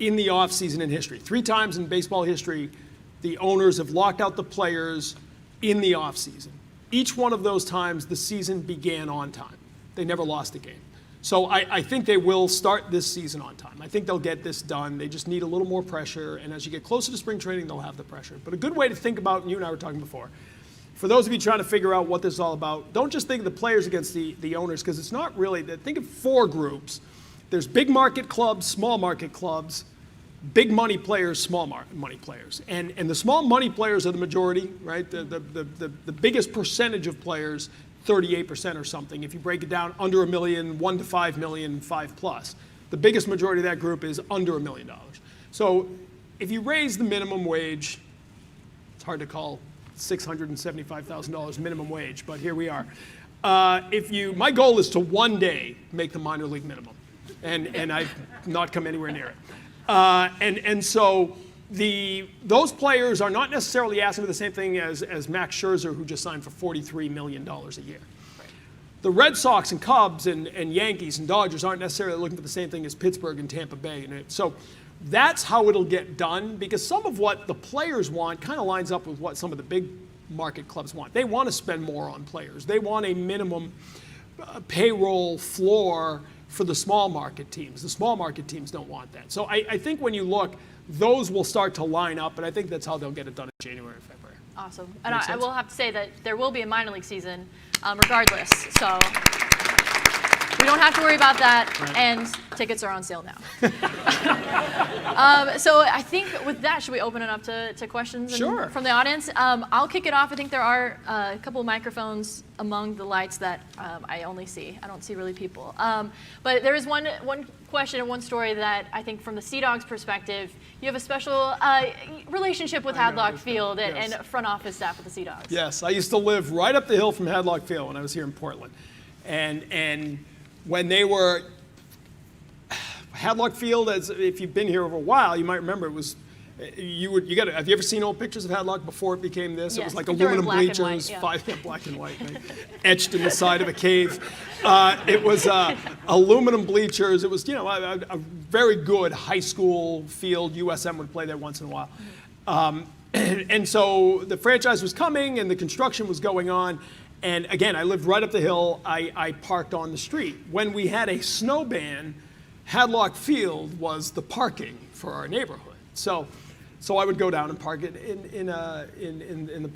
Speaker 3: in the offseason in history. 3 times in baseball history, the owners have locked out the players in the offseason. Each one of those times, the season began on time. They never lost a game. So I think they will start this season on time. I think they'll get this done. They just need a little more pressure, and as you get closer to spring training, they'll have the pressure. But a good way to think about, and you and I were talking before, for those of you trying to figure out what this is all about, don't just think of the players against the owners, because it's not really. Think of 4 groups. There's big market clubs, small market clubs, big money players, small money players. And the small money players are the majority, right? The biggest percentage of players, 38% or something. If you break it down, under $1 million, 1 to 5 million, 5+. The biggest majority of that group is under $1 million. So if you raise the minimum wage, it's hard to call $675,000 minimum wage, but here we are. My goal is to one day make the minor league minimum, and I've not come anywhere near it. And so those players are not necessarily asking for the same thing as Max Scherzer, who just signed for $43 million a year. The Red Sox and Cubs and Yankees and Dodgers aren't necessarily looking for the same thing as Pittsburgh and Tampa Bay. So that's how it'll get done, because some of what the players want kind of lines up with what some of the big market clubs want. They want to spend more on players. They want a minimum payroll floor for the small market teams. The small market teams don't want that. So I think when you look, those will start to line up, and I think that's how they'll get it done in January and February.
Speaker 4: Awesome. And I will have to say that there will be a minor league season regardless. So we don't have to worry about that, right. And tickets are on sale now. So I think with that, should we open it up to questions
Speaker 3: Sure.
Speaker 4: from the audience? I'll kick it off. I think there are a couple of microphones among the lights that I only see. I don't see really people. But there is one question and one story that I think from the Sea Dogs perspective, you have a special relationship with Hadlock Field
Speaker 3: yes.
Speaker 4: and front office staff at the Sea Dogs.
Speaker 3: Yes, I used to live right up the hill from Hadlock Field when I was here in Portland. And when they were Hadlock Field, as if you've been here over a while, you might remember it was. Have you ever seen old pictures of Hadlock before it became this?
Speaker 4: Yes,
Speaker 3: it was like
Speaker 4: during
Speaker 3: aluminum
Speaker 4: black and
Speaker 3: bleachers,
Speaker 4: white, yeah.
Speaker 3: black and white, etched in the side of a cave. It was aluminum bleachers. It was a very good high school field. USM would play there once in a while. And so the franchise was coming and the construction was going on. And again, I lived right up the hill. I parked on the street. When we had a snow ban, Hadlock Field was the parking for our neighborhood. So I would go down and park it in the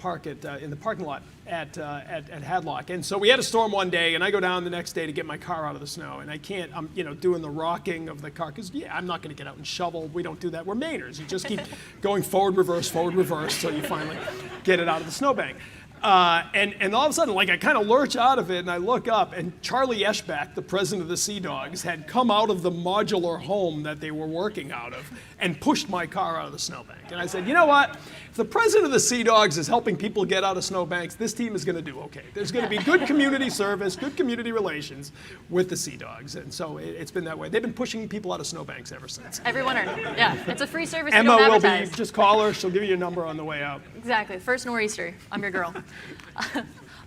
Speaker 3: parking lot at Hadlock. And so we had a storm one day, and I go down the next day to get my car out of the snow, and I can't. I'm doing the rocking of the car because I'm not going to get out and shovel. We don't do that. We're Mainers. You just keep going forward, reverse, till you finally get it out of the snowbank. And all of a sudden, I kind of lurch out of it, and I look up, and Charlie Eschbach, the president of the Sea Dogs, had come out of the modular home that they were working out of and pushed my car out of the snowbank. And I said, you know what? If the president of the Sea Dogs is helping people get out of snowbanks, this team is going to do okay. There's going to be good community service, good community relations with the Sea Dogs. And so it's been that way. They've been pushing people out of snowbanks ever since.
Speaker 4: Every winter. Yeah, it's a free service.
Speaker 3: Emma
Speaker 4: you don't
Speaker 3: will
Speaker 4: advertise.
Speaker 3: be, just call her. She'll give you a number on the way out.
Speaker 4: Exactly. First nor'easter. I'm your girl.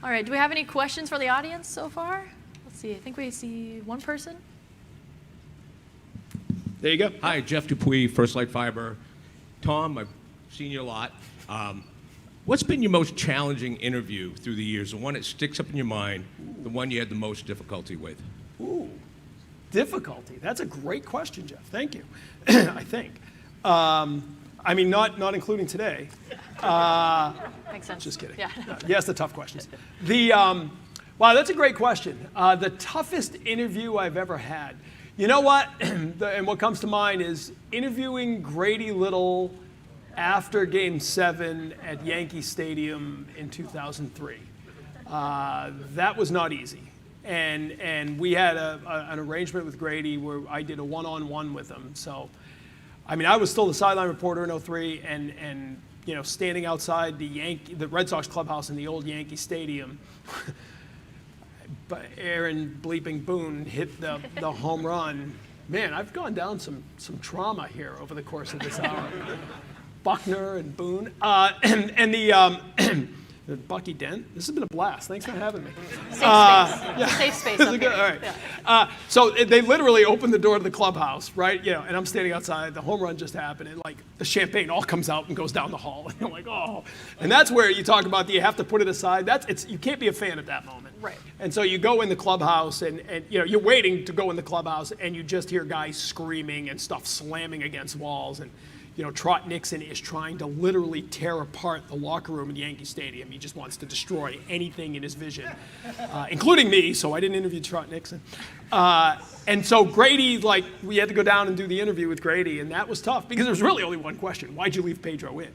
Speaker 4: All right. Do we have any questions for the audience so far? Let's see. I think we see one person.
Speaker 3: There you go.
Speaker 5: Hi, Jeff Dupuis, First Light Fiber. Tom, I've seen you a lot. What's been your most challenging interview through the years? The one that sticks up in your mind, the one you had the most difficulty with?
Speaker 3: Ooh, difficulty. That's a great question, Jeff. Thank you. I think. I mean, not including today.
Speaker 4: Makes sense.
Speaker 3: Just kidding.
Speaker 4: Yeah.
Speaker 3: Yes, the tough questions. Wow, that's a great question. The toughest interview I've ever had. You know what? And what comes to mind is interviewing Grady Little after Game 7 at Yankee Stadium in 2003. That was not easy. And we had an arrangement with Grady where I did a one-on-one with him. So, I mean, I was still the sideline reporter in 03 and you know, standing outside the Red Sox clubhouse in the old Yankee Stadium. But Aaron bleeping Boone hit the home run. Man, I've gone down some trauma here over the course of this hour. Buckner and Boone. And the Bucky Dent. This has been a blast. Thanks for having me.
Speaker 4: Safe space. Yeah. Safe space up here.
Speaker 3: All right.
Speaker 4: Yeah.
Speaker 3: So they literally opened the door to the clubhouse, right? You know, and I'm standing outside. The home run just happened, and like the champagne all comes out and goes down the hall. And you're like, oh. And that's where you talk about you have to put it aside. You can't be a fan at that moment.
Speaker 4: Right.
Speaker 3: And so you go in the clubhouse, and you know you're waiting to go in the clubhouse, and you just hear guys screaming and stuff slamming against walls, and you know, Trot Nixon is trying to literally tear apart the locker room in Yankee Stadium. He just wants to destroy anything in his vision, including me, so I didn't interview Trot Nixon. And so Grady, like, we had to go down and do the interview with Grady, and that was tough because there was really only one question. Why'd you leave Pedro in?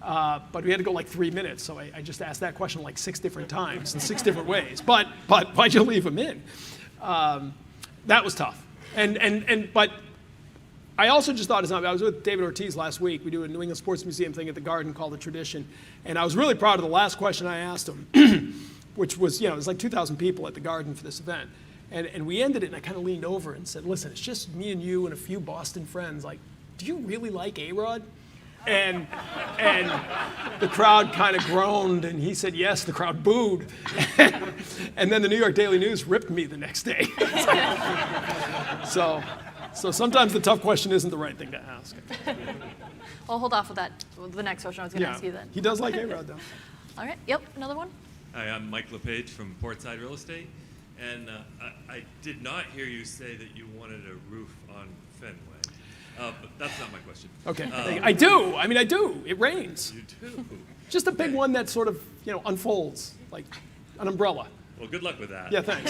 Speaker 3: But we had to go like 3 minutes, so I just asked that question like 6 different times in 6 different ways. But why'd you leave him in? That was tough. But I also just thought, I was with David Ortiz last week. We do a New England Sports Museum thing at the Garden called The Tradition. And I was really proud of the last question I asked him, which was, you know, it was like 2,000 people at the Garden for this event. And we ended it, and I kind of leaned over and said, listen, it's just me and you and a few Boston friends. Like, do you really like A-Rod? And the crowd kind of groaned, and he said yes. The crowd booed. And then the New York Daily News ripped me the next day. So sometimes the tough question isn't the right thing to ask.
Speaker 4: I'll hold off with that. The next question I was going to ask you then.
Speaker 3: He does like A-Rod, though.
Speaker 4: All right. Yep. Another one.
Speaker 6: Hi, I'm Mike LePage from Portside Real Estate, and I did not hear you say that you wanted a roof on Fenway. But that's not my question.
Speaker 3: Okay. I do. I mean, I do. It rains.
Speaker 6: You do?
Speaker 3: Just a big one that sort of, you know, unfolds like an umbrella.
Speaker 6: Well, good luck with that.
Speaker 3: Yeah, thanks.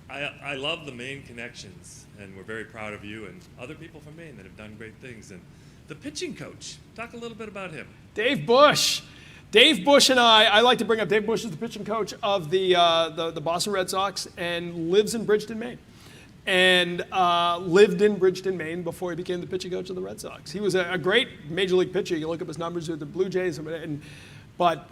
Speaker 6: I love the Maine connections, and we're very proud of you and other people from Maine that have done great things. And the pitching coach, talk a little bit about him.
Speaker 3: Dave Bush. Dave Bush and I like to bring up Dave Bush is the pitching coach of the Boston Red Sox and lives in Bridgeton, Maine. And lived in Bridgeton, Maine before he became the pitching coach of the Red Sox. He was a great major league pitcher. You can look up his numbers with the Blue Jays. But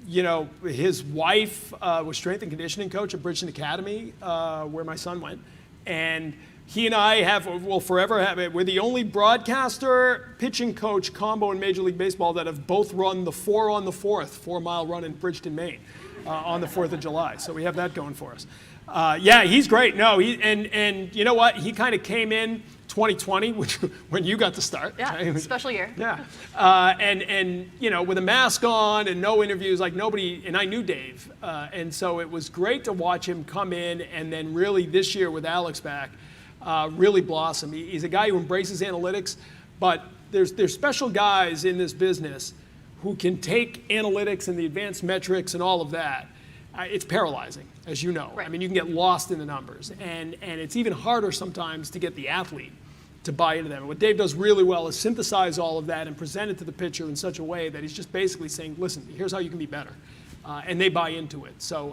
Speaker 3: you know, his wife was strength and conditioning coach at Bridgeton Academy, where my son went. And he and I will forever have it. We're the only broadcaster pitching coach combo in Major League Baseball that have both run the 4 on the 4th 4-mile run in Bridgeton, Maine on the 4th of July. So we have that going for us. Yeah, he's great. No, and you know what? He kind of came in 2020, which when you got to start.
Speaker 4: Yeah,
Speaker 3: right?
Speaker 4: special year.
Speaker 3: Yeah, and you know, with a mask on and no interviews, like nobody. And I knew Dave, and so it was great to watch him come in, and then really this year with Alex back, really blossom. He's a guy who embraces analytics, but there's special guys in this business who can take analytics and the advanced metrics and all of that. It's paralyzing, as you know.
Speaker 4: Right.
Speaker 3: I mean, you can get lost in the numbers, and it's even harder sometimes to get the athlete to buy into them. And what Dave does really well is synthesize all of that and present it to the pitcher in such a way that he's just basically saying, listen, here's how you can be better. And they buy into it. So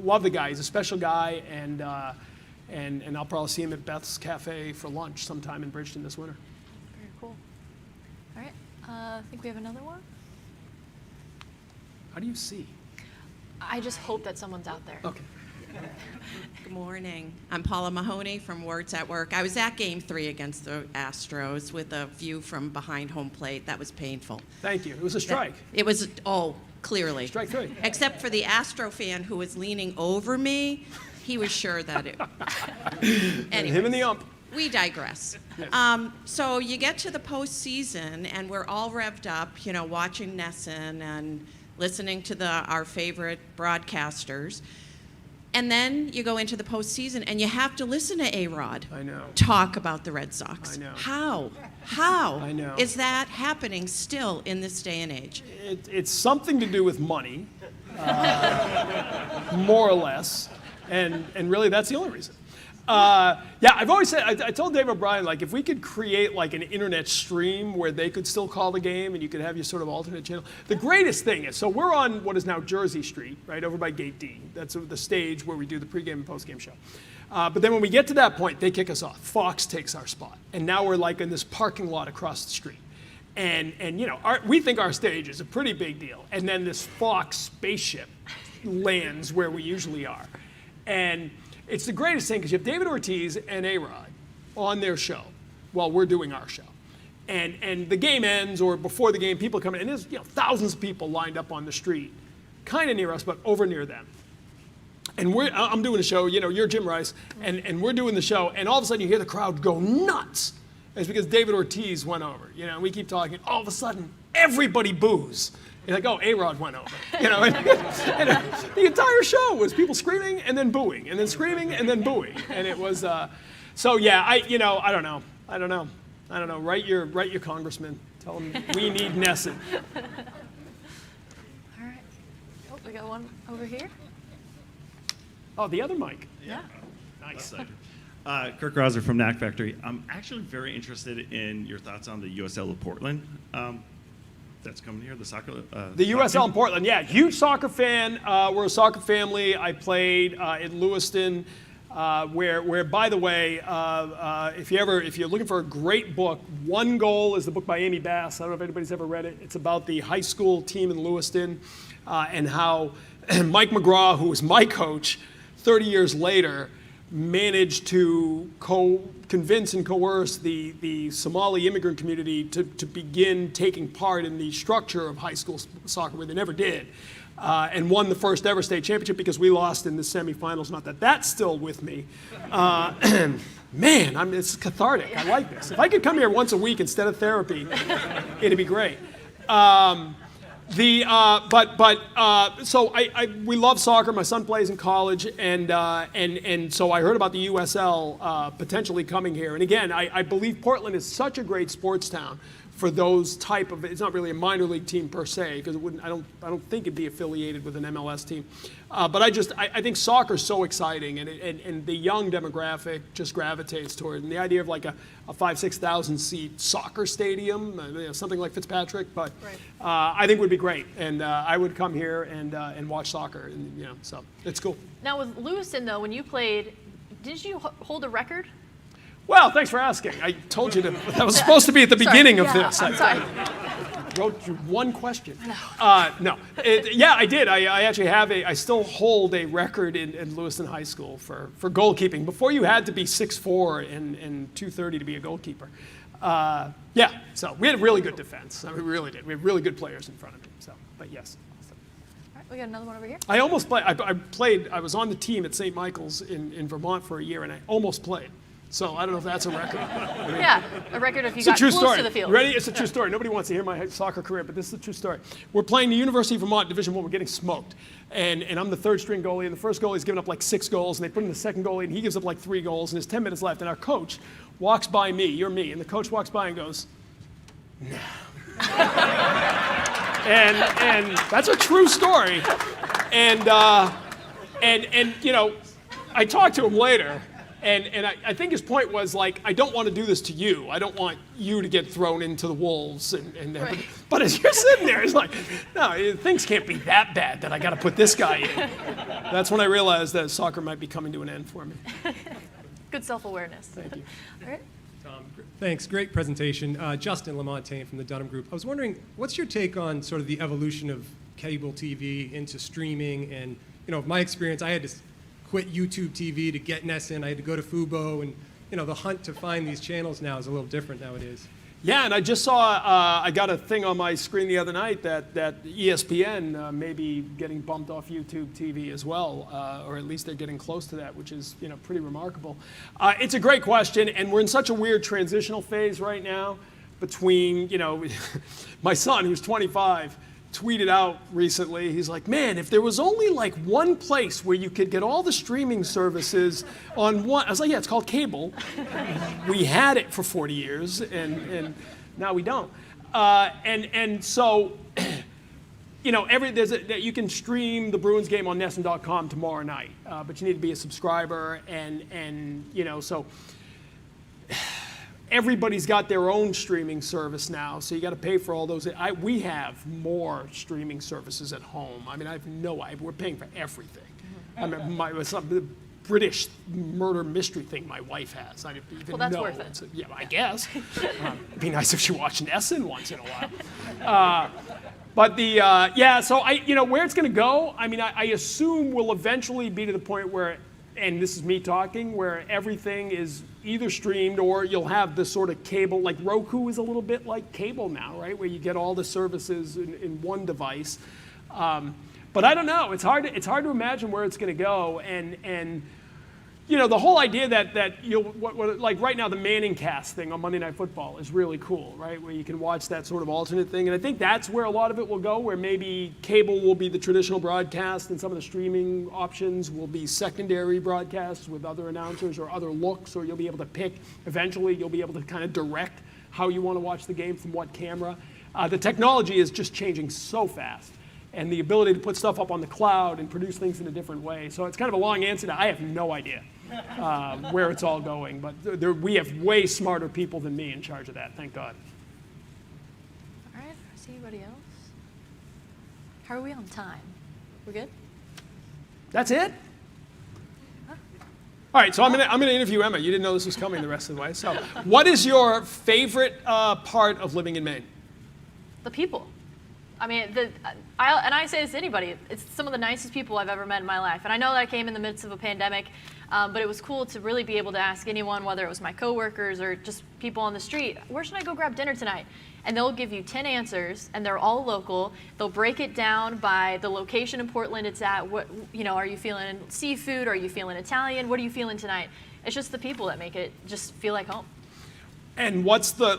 Speaker 3: love the guy. He's a special guy, and I'll probably see him at Beth's Cafe for lunch sometime in Bridgeton this winter.
Speaker 4: Very cool. All right. I think we have another one.
Speaker 3: How do you see?
Speaker 4: I just hope that someone's out there.
Speaker 3: Okay.
Speaker 7: Good morning. I'm Paula Mahoney from Words at Work. I was at Game 3 against the Astros with a view from behind home plate. That was painful.
Speaker 3: Thank you. It was a strike.
Speaker 7: It was, clearly.
Speaker 3: Strike 3.
Speaker 7: Except for the Astro fan who was leaning over me. He was sure that it... Anyways,
Speaker 3: Him and the ump.
Speaker 7: we digress.
Speaker 3: Yes.
Speaker 7: So you get to the postseason, and we're all revved up, you know, watching NESN and listening to our favorite broadcasters. And then you go into the postseason, and you have to listen to A-Rod
Speaker 3: I know.
Speaker 7: talk about the Red Sox.
Speaker 3: I know.
Speaker 7: How
Speaker 3: I know.
Speaker 7: is that happening still in this day and age?
Speaker 3: It's something to do with money, more or less, and really that's the only reason. Yeah, I've always said, I told Dave O'Brien, like, if we could create like an internet stream where they could still call the game and you could have your sort of alternate channel. The greatest thing is, so we're on what is now Jersey Street, right, over by Gate D. That's the stage where we do the pregame and postgame show. But then when we get to that point, they kick us off. Fox takes our spot. And now we're like in this parking lot across the street. And you know, we think our stage is a pretty big deal. And then this Fox spaceship lands where we usually are. And it's the greatest thing because you have David Ortiz and A-Rod on their show while we're doing our show. And the game ends, or before the game, people come in, and there's thousands of people lined up on the street, kind of near us, but over near them. And I'm doing a show, you're Jim Rice, and we're doing the show, and all of a sudden you hear the crowd go nuts. It's because David Ortiz went over. And we keep talking, all of a sudden, everybody boos. You're like, oh, A-Rod went over. And the entire show was people screaming and then booing, and then screaming and then booing. And it was, so yeah, I don't know. Write your congressman. Tell him we need NESN.
Speaker 4: All right. Oh, we got one over here.
Speaker 3: Oh, the other mic.
Speaker 4: Yeah.
Speaker 3: Nice.
Speaker 8: Kirk Rauser from Knack Factory. I'm actually very interested in your thoughts on the USL of Portland. That's coming here, the soccer.
Speaker 3: The USL in Portland, yeah, huge soccer fan. We're a soccer family. I played in Lewiston, where by the way, if you're looking for a great book, One Goal is the book by Amy Bass. I don't know if anybody's ever read it. It's about the high school team in Lewiston and how Mike McGraw, who was my coach, 30 years later, managed to convince and coerce the Somali immigrant community to begin taking part in the structure of high school soccer, where they never did, and won the first ever state championship because we lost in the semifinals. Not that that's still with me. Man, it's cathartic. I like this. If I could come here once a week instead of therapy, it'd be great. We love soccer. My son plays in college, and so I heard about the USL potentially coming here. And again, I believe Portland is such a great sports town for those type of. It's not really a minor league team per se, because it wouldn't. I don't think it'd be affiliated with an MLS team. But I think soccer is so exciting, and the young demographic just gravitates toward it. And the idea of like a 5,000-6,000 seat soccer stadium, something like Fitzpatrick, but
Speaker 4: Right.
Speaker 3: I think would be great. And I would come here and watch soccer, and so it's cool.
Speaker 4: Now with Lewiston though, when you played, did you hold a record?
Speaker 3: Well, thanks for asking. I told you that was supposed to be at the beginning of
Speaker 4: Yeah,
Speaker 3: this.
Speaker 4: I'm sorry.
Speaker 3: Wrote you one question. No. I did. I actually I still hold a record in Lewiston High School for goalkeeping. Before you had to be 6'4" and 230 to be a goalkeeper. So we had a really good defense. I mean, we really did. We had really good players in front of me. So, but yes.
Speaker 4: All right, we got another one over here.
Speaker 3: I almost played. I was on the team at St. Michael's in Vermont for a year, and I almost played. So I don't know if that's a record.
Speaker 4: Yeah, a record if you
Speaker 3: It's a
Speaker 4: got
Speaker 3: true
Speaker 4: close
Speaker 3: story.
Speaker 4: to the field.
Speaker 3: Ready? It's a true story. Nobody wants to hear my soccer career, but this is a true story. We're playing the University of Vermont Division I. We're getting smoked. And I'm the third string goalie, and the first goalie's given up like 6 goals, and they put in the second goalie, and he gives up like 3 goals, and there's 10 minutes left. And our coach walks by me, you're me, and the coach walks by and goes, no. and that's a true story. And I talked to him later. And I think his point was like, I don't want to do this to you. I don't want you to get thrown into the wolves.
Speaker 4: Right.
Speaker 3: But as you're sitting there, it's like, no, things can't be that bad that I got to put this guy in. That's when I realized that soccer might be coming to an end for me.
Speaker 4: Good self-awareness.
Speaker 3: Thank you.
Speaker 4: All right.
Speaker 9: Tom, thanks. Great presentation. Justin Lamontagne from the Dunham Group. I was wondering, what's your take on sort of the evolution of cable TV into streaming? And, my experience, I had to quit YouTube TV to get NESN. I had to go to Fubo, and the hunt to find these channels now is a little different nowadays.
Speaker 3: Yeah, and I just saw, I got a thing on my screen the other night that ESPN may be getting bumped off YouTube TV as well, or at least they're getting close to that, which is pretty remarkable. It's a great question, and we're in such a weird transitional phase right now between, my son, who's 25, tweeted out recently, he's like, man, if there was only like one place where you could get all the streaming services on one, I was like, yeah, it's called cable. We had it for 40 years, and now we don't. And so you can stream the Bruins game on NESN.com tomorrow night, but you need to be a subscriber, and so everybody's got their own streaming service now, so you got to pay for all those. We have more streaming services at home. I mean, we're paying for everything. I mean, the British murder mystery thing my wife has. I didn't even
Speaker 4: that's
Speaker 3: know.
Speaker 4: worth it.
Speaker 3: Yeah, I guess. It'd be nice if she watched NESN once in a while. But so where it's going to go, I mean, I assume we'll eventually be to the point where, and this is me talking, where everything is either streamed or you'll have this sort of cable, like Roku is a little bit like cable now, right? Where you get all the services in one device. But I don't know. It's hard to imagine where it's going to go, and the whole idea that like right now the Manning cast thing on Monday Night Football is really cool, right? Where you can watch that sort of alternate thing, and I think that's where a lot of it will go. Where maybe cable will be the traditional broadcast, and some of the streaming options will be secondary broadcasts with other announcers or other looks, or you'll be able to pick. Eventually, you'll be able to kind of direct how you want to watch the game from what camera. The technology is just changing so fast. And the ability to put stuff up on the cloud and produce things in a different way. So it's kind of a long answer to I have no idea where it's all going. But we have way smarter people than me in charge of that, thank God.
Speaker 4: All right, I see anybody else? How are we on time? We're good?
Speaker 3: That's it? All right, so I'm gonna interview Emma. You didn't know this was coming the rest of the way. So what is your favorite part of living in Maine?
Speaker 4: The people. I mean, I say this to anybody, it's some of the nicest people I've ever met in my life. And I know that I came in the midst of a pandemic, but it was cool to really be able to ask anyone, whether it was my coworkers or just people on the street, where should I go grab dinner tonight? And they'll give you 10 answers, and they're all local. They'll break it down by the location in Portland it's at. What, are you feeling seafood? Are you feeling Italian? What are you feeling tonight? It's just the people that make it just feel like home.
Speaker 3: And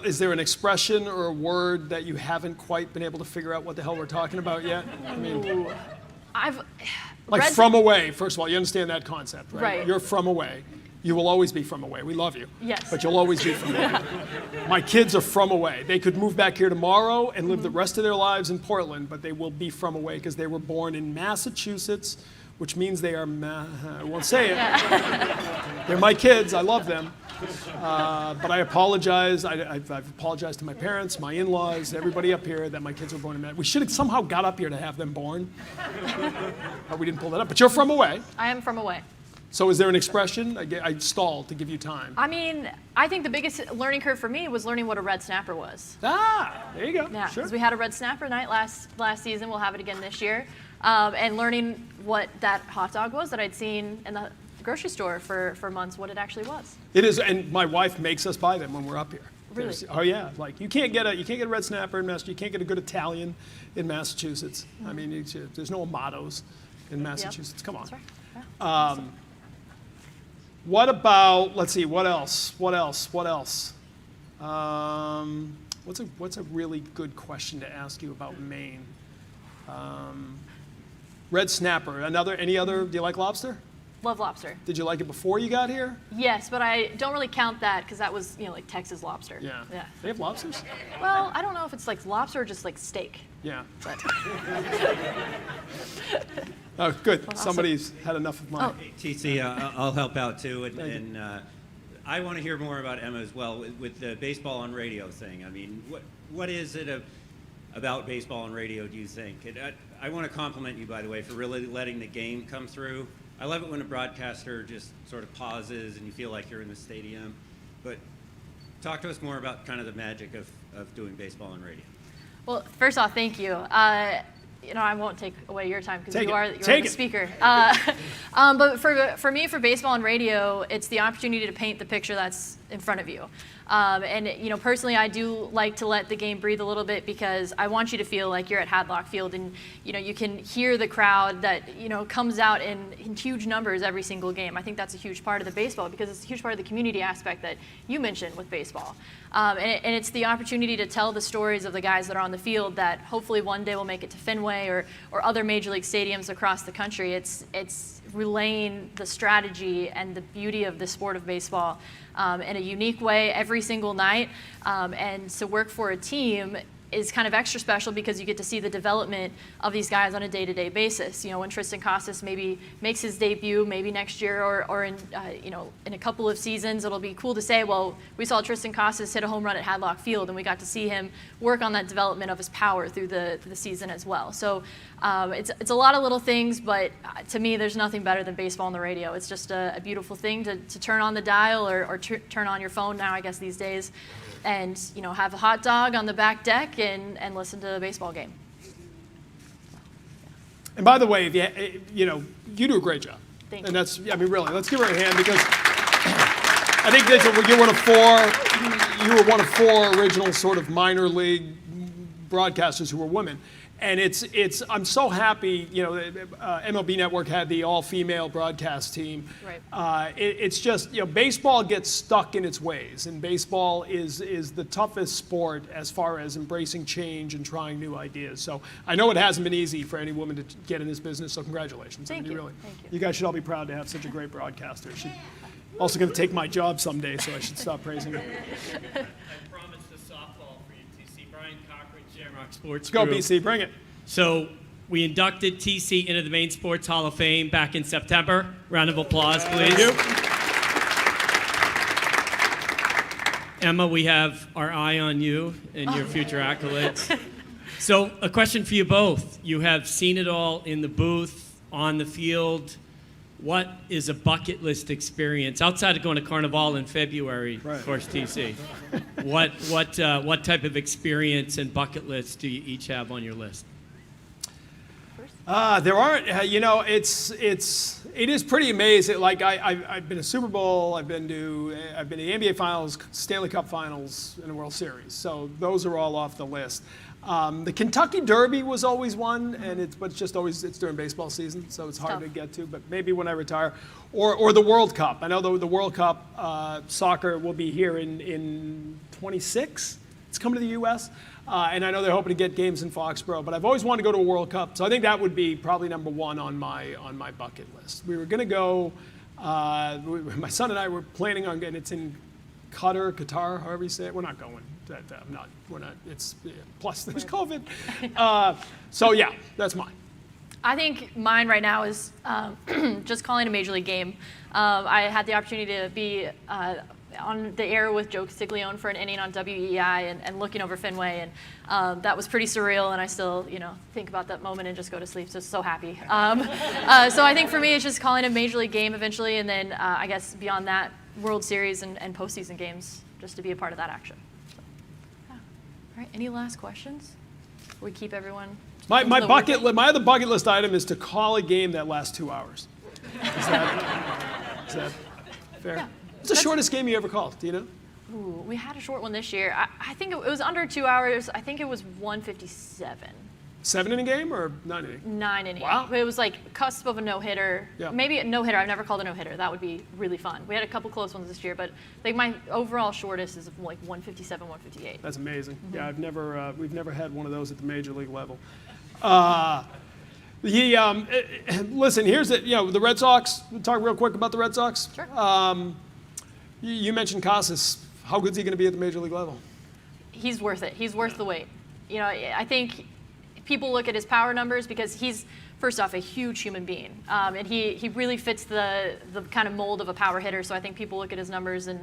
Speaker 3: is there an expression or a word that you haven't quite been able to figure out what the hell we're talking about yet? I mean, from away, first of all, you understand that concept, right?
Speaker 4: Right.
Speaker 3: You're from away. You will always be from away. We love you.
Speaker 4: Yes.
Speaker 3: But you'll always be from away. My kids are from away. They could move back here tomorrow and live the rest of their lives in Portland, but they will be from away because they were born in Massachusetts, which means they are, I won't say it. They're my kids. I love them. But I apologize. I've apologized to my parents, my in-laws, everybody up here that my kids were born in Maine. We should have somehow got up here to have them born. But we didn't pull that up. But you're from away.
Speaker 4: I am from away.
Speaker 3: So is there an expression? I stalled to give you time.
Speaker 4: I mean, I think the biggest learning curve for me was learning what a red snapper was.
Speaker 3: There you go.
Speaker 4: Yeah,
Speaker 3: sure.
Speaker 4: because we had a red snapper night last season. We'll have it again this year. And learning what that hot dog was that I'd seen in the grocery store for months, what it actually was.
Speaker 3: It is, and my wife makes us buy them when we're up here.
Speaker 4: Really?
Speaker 3: Oh yeah, like you can't get a red snapper in Massachusetts. You can't get a good Italian in Massachusetts. I mean, there's no Amados in Massachusetts. Come on.
Speaker 4: That's right. Yeah.
Speaker 3: What about? Let's see. What else? What's a really good question to ask you about Maine? Red snapper. Any other? Do you like lobster?
Speaker 4: Love lobster.
Speaker 3: Did you like it before you got here?
Speaker 4: Yes, but I don't really count that because that was, like Texas lobster.
Speaker 3: Yeah.
Speaker 4: Yeah.
Speaker 3: They have lobsters?
Speaker 4: Well, I don't know if it's like lobster or just like steak.
Speaker 3: Yeah.
Speaker 4: But
Speaker 3: Oh, good. Somebody's had enough of mine.
Speaker 10: TC, I'll help out too, and I want to hear more about Emma as well with the baseball on radio thing. I mean, what is it about baseball on radio, do you think? I want to compliment you, by the way, for really letting the game come through. I love it when a broadcaster just sort of pauses and you feel like you're in the stadium. But talk to us more about kind of the magic of doing baseball on radio.
Speaker 4: Well, first off, thank you. I won't take away your time because you are the speaker. But for me, for baseball and radio, it's the opportunity to paint the picture that's in front of you. And personally, I do like to let the game breathe a little bit because I want you to feel like you're at Hadlock Field and you can hear the crowd that comes out in huge numbers every single game. I think that's a huge part of the baseball because it's a huge part of the community aspect that you mentioned with baseball. And it's the opportunity to tell the stories of the guys that are on the field that hopefully one day will make it to Fenway or other major league stadiums across the country. It's relaying the strategy and the beauty of the sport of baseball in a unique way every single night. And to work for a team, is kind of extra special because you get to see the development of these guys on a day-to-day basis. When Tristan Casas maybe makes his debut, maybe next year or in in a couple of seasons, it'll be cool to say, well, we saw Tristan Casas hit a home run at Hadlock Field, and we got to see him work on that development of his power through the season as well. So it's a lot of little things, but to me, there's nothing better than baseball on the radio. It's just a beautiful thing to turn on the dial or turn on your phone now, I guess, these days, and have a hot dog on the back deck and listen to a baseball game.
Speaker 3: And by the way, if you do a great job.
Speaker 4: Thank
Speaker 3: and
Speaker 4: you.
Speaker 3: that's, really, let's give her a hand because I think that you were one of four original sort of minor league broadcasters who were women. And I'm so happy, MLB Network had the all-female broadcast team.
Speaker 4: Right.
Speaker 3: It's just, baseball gets stuck in its ways, and baseball is the toughest sport as far as embracing change and trying new ideas. So I know it hasn't been easy for any woman to get in this business, so congratulations.
Speaker 4: Thank you.
Speaker 3: Really,
Speaker 4: Thank you.
Speaker 3: You guys should all be proud to have such a great broadcaster. She's also going to take my job someday, so I should stop praising her.
Speaker 11: I promised a softball for you, TC. Brian Cochran, Shamrock Sports
Speaker 3: Let's go,
Speaker 11: Group.
Speaker 3: BC, bring it.
Speaker 11: So we inducted TC into the Maine Sports Hall of Fame back in September. Round of applause, please. Emma, we have our eye on you and your future accolades. So a question for you both. You have seen it all in the booth, on the field. What is a bucket list experience outside of going to Carnival in February, of course, TC? What type of experience and bucket list do you each have on your list?
Speaker 3: There aren't. It is pretty amazing. Like I've been to Super Bowl. I've been to the NBA Finals, Stanley Cup Finals, and the World Series. So those are all off the list. The Kentucky Derby was always one, but it's during baseball season, so it's hard to get to. But maybe when I retire, or the World Cup. I know the World Cup soccer will be here in 26. It's coming to the U.S. And I know they're hoping to get games in Foxborough, but I've always wanted to go to a World Cup, so I think that would be probably number one on my bucket list. We were going to go. My son and I were planning on getting. It's in Qatar, however you say it. We're not going. We're not. It's plus there's COVID. So yeah, that's mine.
Speaker 4: I think mine right now is just calling a major league game. I had the opportunity to be on the air with Joe Castiglione for an inning on WEI and looking over Fenway, and that was pretty surreal, and I still think about that moment and just go to sleep, so happy. So I think for me it's just calling a major league game eventually, and then I guess beyond that, World Series and postseason games, just to be a part of that action. So, yeah. All right, any last questions? We keep everyone.
Speaker 3: My other bucket list item is to call a game that lasts 2 hours. Is that fair?
Speaker 4: Yeah.
Speaker 3: What's the shortest game you ever called? Do you know?
Speaker 4: Ooh, we had a short one this year. I think it was under 2 hours. I think it was 157.
Speaker 3: 7-inning game or 9-inning?
Speaker 4: 9 innings.
Speaker 3: Wow.
Speaker 4: It was like cusp of a no-hitter.
Speaker 3: Yeah.
Speaker 4: Maybe a no-hitter. I've never called a no-hitter. That would be really fun. We had a couple close ones this year, but like my overall shortest is like 157, 158.
Speaker 3: That's amazing. Mm-hmm. Yeah, we've never had one of those at the major league level. Listen, here's the Red Sox. We'll talk real quick about the Red Sox.
Speaker 4: Sure.
Speaker 3: You mentioned Casas. How good is he going to be at the major league level?
Speaker 4: He's worth it. He's worth the wait. I think people look at his power numbers because he's, first off, a huge human being. And he really fits the kind of mold of a power hitter. So I think people look at his numbers and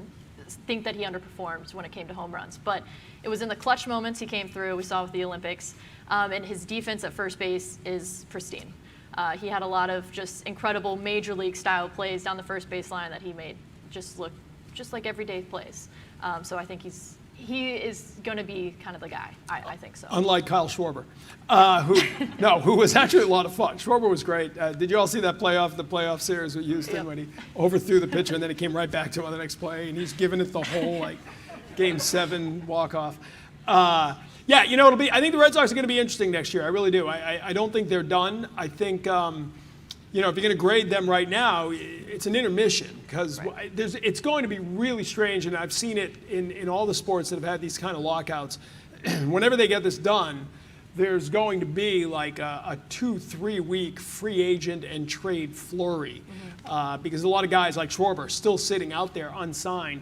Speaker 4: think that he underperformed when it came to home runs. But it was in the clutch moments he came through. We saw with the Olympics. And his defense at first base is pristine. He had a lot of just incredible major league style plays down the first baseline that he made just look just like everyday plays. So I think he is going to be kind of the guy. I think so.
Speaker 3: Unlike Kyle Schwarber, who was actually a lot of fun. Schwarber was great. Did you all see that the playoff series with Houston when he overthrew the pitcher and then he came right back to him on the next play and he's giving it the whole Game 7 walk-off. I think the Red Sox are going to be interesting next year. I really do. I don't think they're done. I think if you're going to grade them right now, it's an intermission because it's going to be really strange, and I've seen it in all the sports that have had these kind of lockouts. Whenever they get this done, there's going to be like a 2-3 week free agent and trade flurry because a lot of guys like Schwarber are still sitting out there unsigned.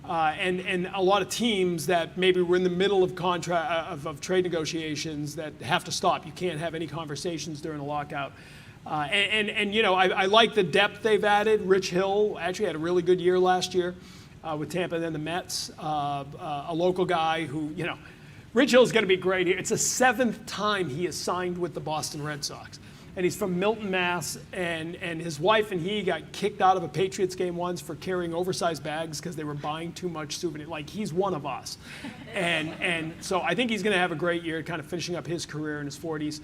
Speaker 3: and a lot of teams that maybe were in the middle of of trade negotiations that have to stop. You can't have any conversations during a lockout. I like the depth they've added. Rich Hill actually had a really good year last year with Tampa and then the Mets. A local guy who, Rich Hill's going to be great here. It's the 7th time he has signed with the Boston Red Sox. And he's from Milton, Mass. And his wife and he got kicked out of a Patriots game once for carrying oversized bags because they were buying too much souvenir. Like, he's one of us. And so I think he's going to have a great year, kind of finishing up his career in his 40s.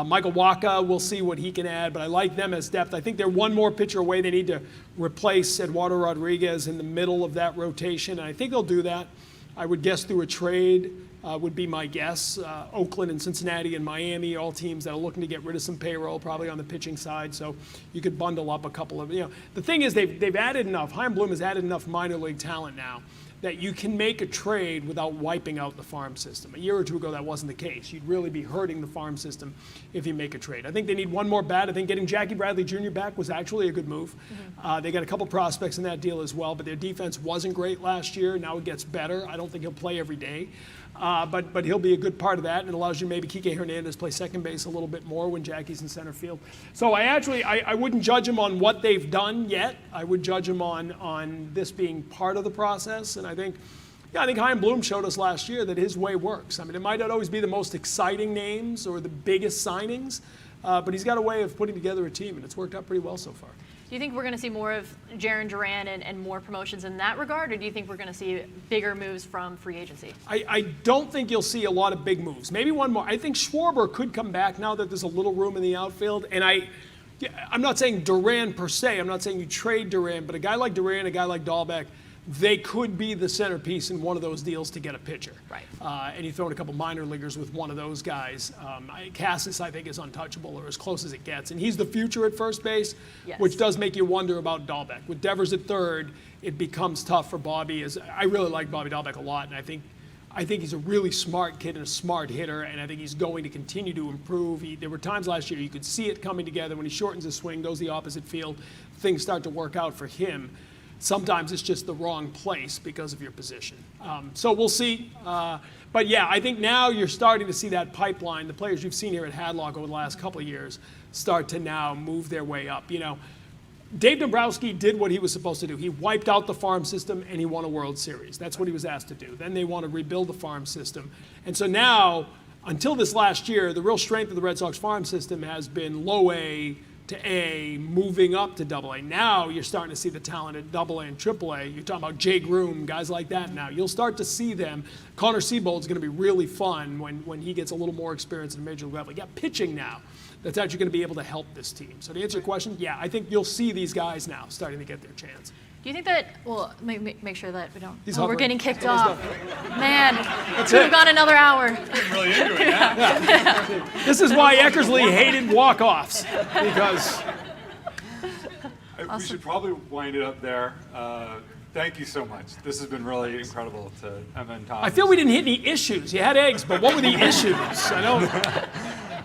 Speaker 3: Michael Wacha, we'll see what he can add, but I like them as depth. I think they're one more pitcher away. They need to replace Eduardo Rodriguez in the middle of that rotation, and I think they'll do that. I would guess through a trade would be my guess. Oakland and Cincinnati and Miami, all teams that are looking to get rid of some payroll, probably on the pitching side, so you could bundle up a couple of, The thing is they've added enough, Chaim Bloom has added enough minor league talent now that you can make a trade without wiping out the farm system. A year or two ago, that wasn't the case. You'd really be hurting the farm system if you make a trade. I think they need one more bat. I think getting Jackie Bradley Jr. back was actually a good move. They got a couple prospects in that deal as well, but their defense wasn't great last year. Now it gets better. I don't think he'll play every day. But he'll be a good part of that, and it allows you maybe Kike Hernandez play second base a little bit more when Jackie's in center field. So I wouldn't judge him on what they've done yet. I would judge him on this being part of the process, and I think Chaim Bloom showed us last year that his way works. I mean, it might not always be the most exciting names or the biggest signings, but he's got a way of putting together a team, and it's worked out pretty well so far.
Speaker 4: Do you think we're going to see more of Jarren Duran and more promotions in that regard, or do you think we're going to see bigger moves from free agency?
Speaker 3: I don't think you'll see a lot of big moves. Maybe one more. I think Schwarber could come back now that there's a little room in the outfield. And I'm not saying Duran per se. I'm not saying you trade Duran, but a guy like Duran, a guy like Dahlbeck, they could be the centerpiece in one of those deals to get a pitcher.
Speaker 4: Right.
Speaker 3: And you throw in a couple minor leaguers with one of those guys. Cassis, I think, is untouchable, or as close as it gets. And he's the future at first base,
Speaker 4: yes,
Speaker 3: which does make you wonder about Dahlbeck. With Devers at third, it becomes tough for Bobby. I really like Bobby Dahlbeck a lot, and I think he's a really smart kid and a smart hitter, and I think he's going to continue to improve. There were times last year you could see it coming together. When he shortens his swing, goes the opposite field, things start to work out for him. Sometimes it's just the wrong place because of your position. So we'll see. But yeah, I think now you're starting to see that pipeline. The players you've seen here at Hadlock over the last couple of years start to now move their way up. Dave Dombrowski did what he was supposed to do. He wiped out the farm system and he won a World Series. That's what he was asked to do. Then they want to rebuild the farm system. And so now, until this last year, the real strength of the Red Sox farm system has been low A to A, moving up to Double A. Now you're starting to see the talent at Double A and Triple A. You're talking about Jay Groom, guys like that now. You'll start to see them. Connor Seabold's going to be really fun when he gets a little more experience in the major league level. You got pitching now that's actually going to be able to help this team. So to answer your question, yeah, I think you'll see these guys now starting to get their chance.
Speaker 4: Do you think that, well, make sure that we don't,
Speaker 3: we're
Speaker 4: getting kicked off. Man,
Speaker 3: That's
Speaker 4: we've
Speaker 3: it.
Speaker 4: gone another hour.
Speaker 2: Really into it, yeah.
Speaker 3: This is why Eckersley hated walk-offs, because
Speaker 2: We should probably wind it up there. Thank you so much. This has been really incredible to Emma and Tom.
Speaker 3: I feel we didn't hit any issues. You had eggs, but what were the issues? I know.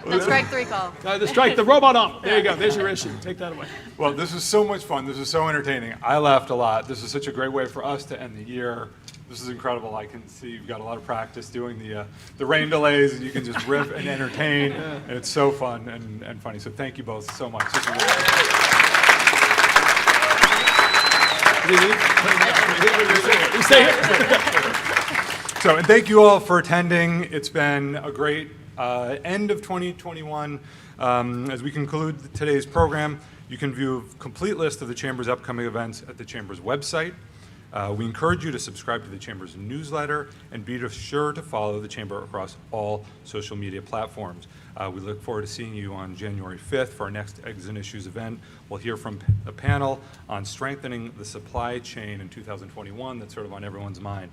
Speaker 4: The strike three call.
Speaker 3: The robot ump. There you go. There's your issue. Take that away.
Speaker 2: Well, this was so much fun. This was so entertaining. I laughed a lot. This is such a great way for us to end the year. This is incredible. I can see you've got a lot of practice doing the rain delays, and you can just riff and entertain. And it's so fun and funny. So thank you both so much. This is
Speaker 3: You stay here.
Speaker 2: So, and thank you all for attending. It's been a great end of 2021. As we conclude today's program, you can view a complete list of the Chamber's upcoming events at the Chamber's website. We encourage you to subscribe to the Chamber's newsletter and be sure to follow the Chamber across all social media platforms. We look forward to seeing you on January 5th for our next Eggs and Issues event. We'll hear from a panel on strengthening the supply chain in 2021 that's sort of on everyone's mind.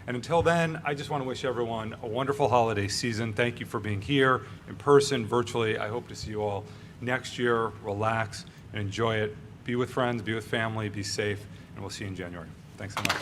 Speaker 2: And until then, I just want to wish everyone a wonderful holiday season. Thank you for being here in person, virtually. I hope to see you all next year. Relax and enjoy it. Be with friends, be with family, be safe, and we'll see you in January. Thanks so much.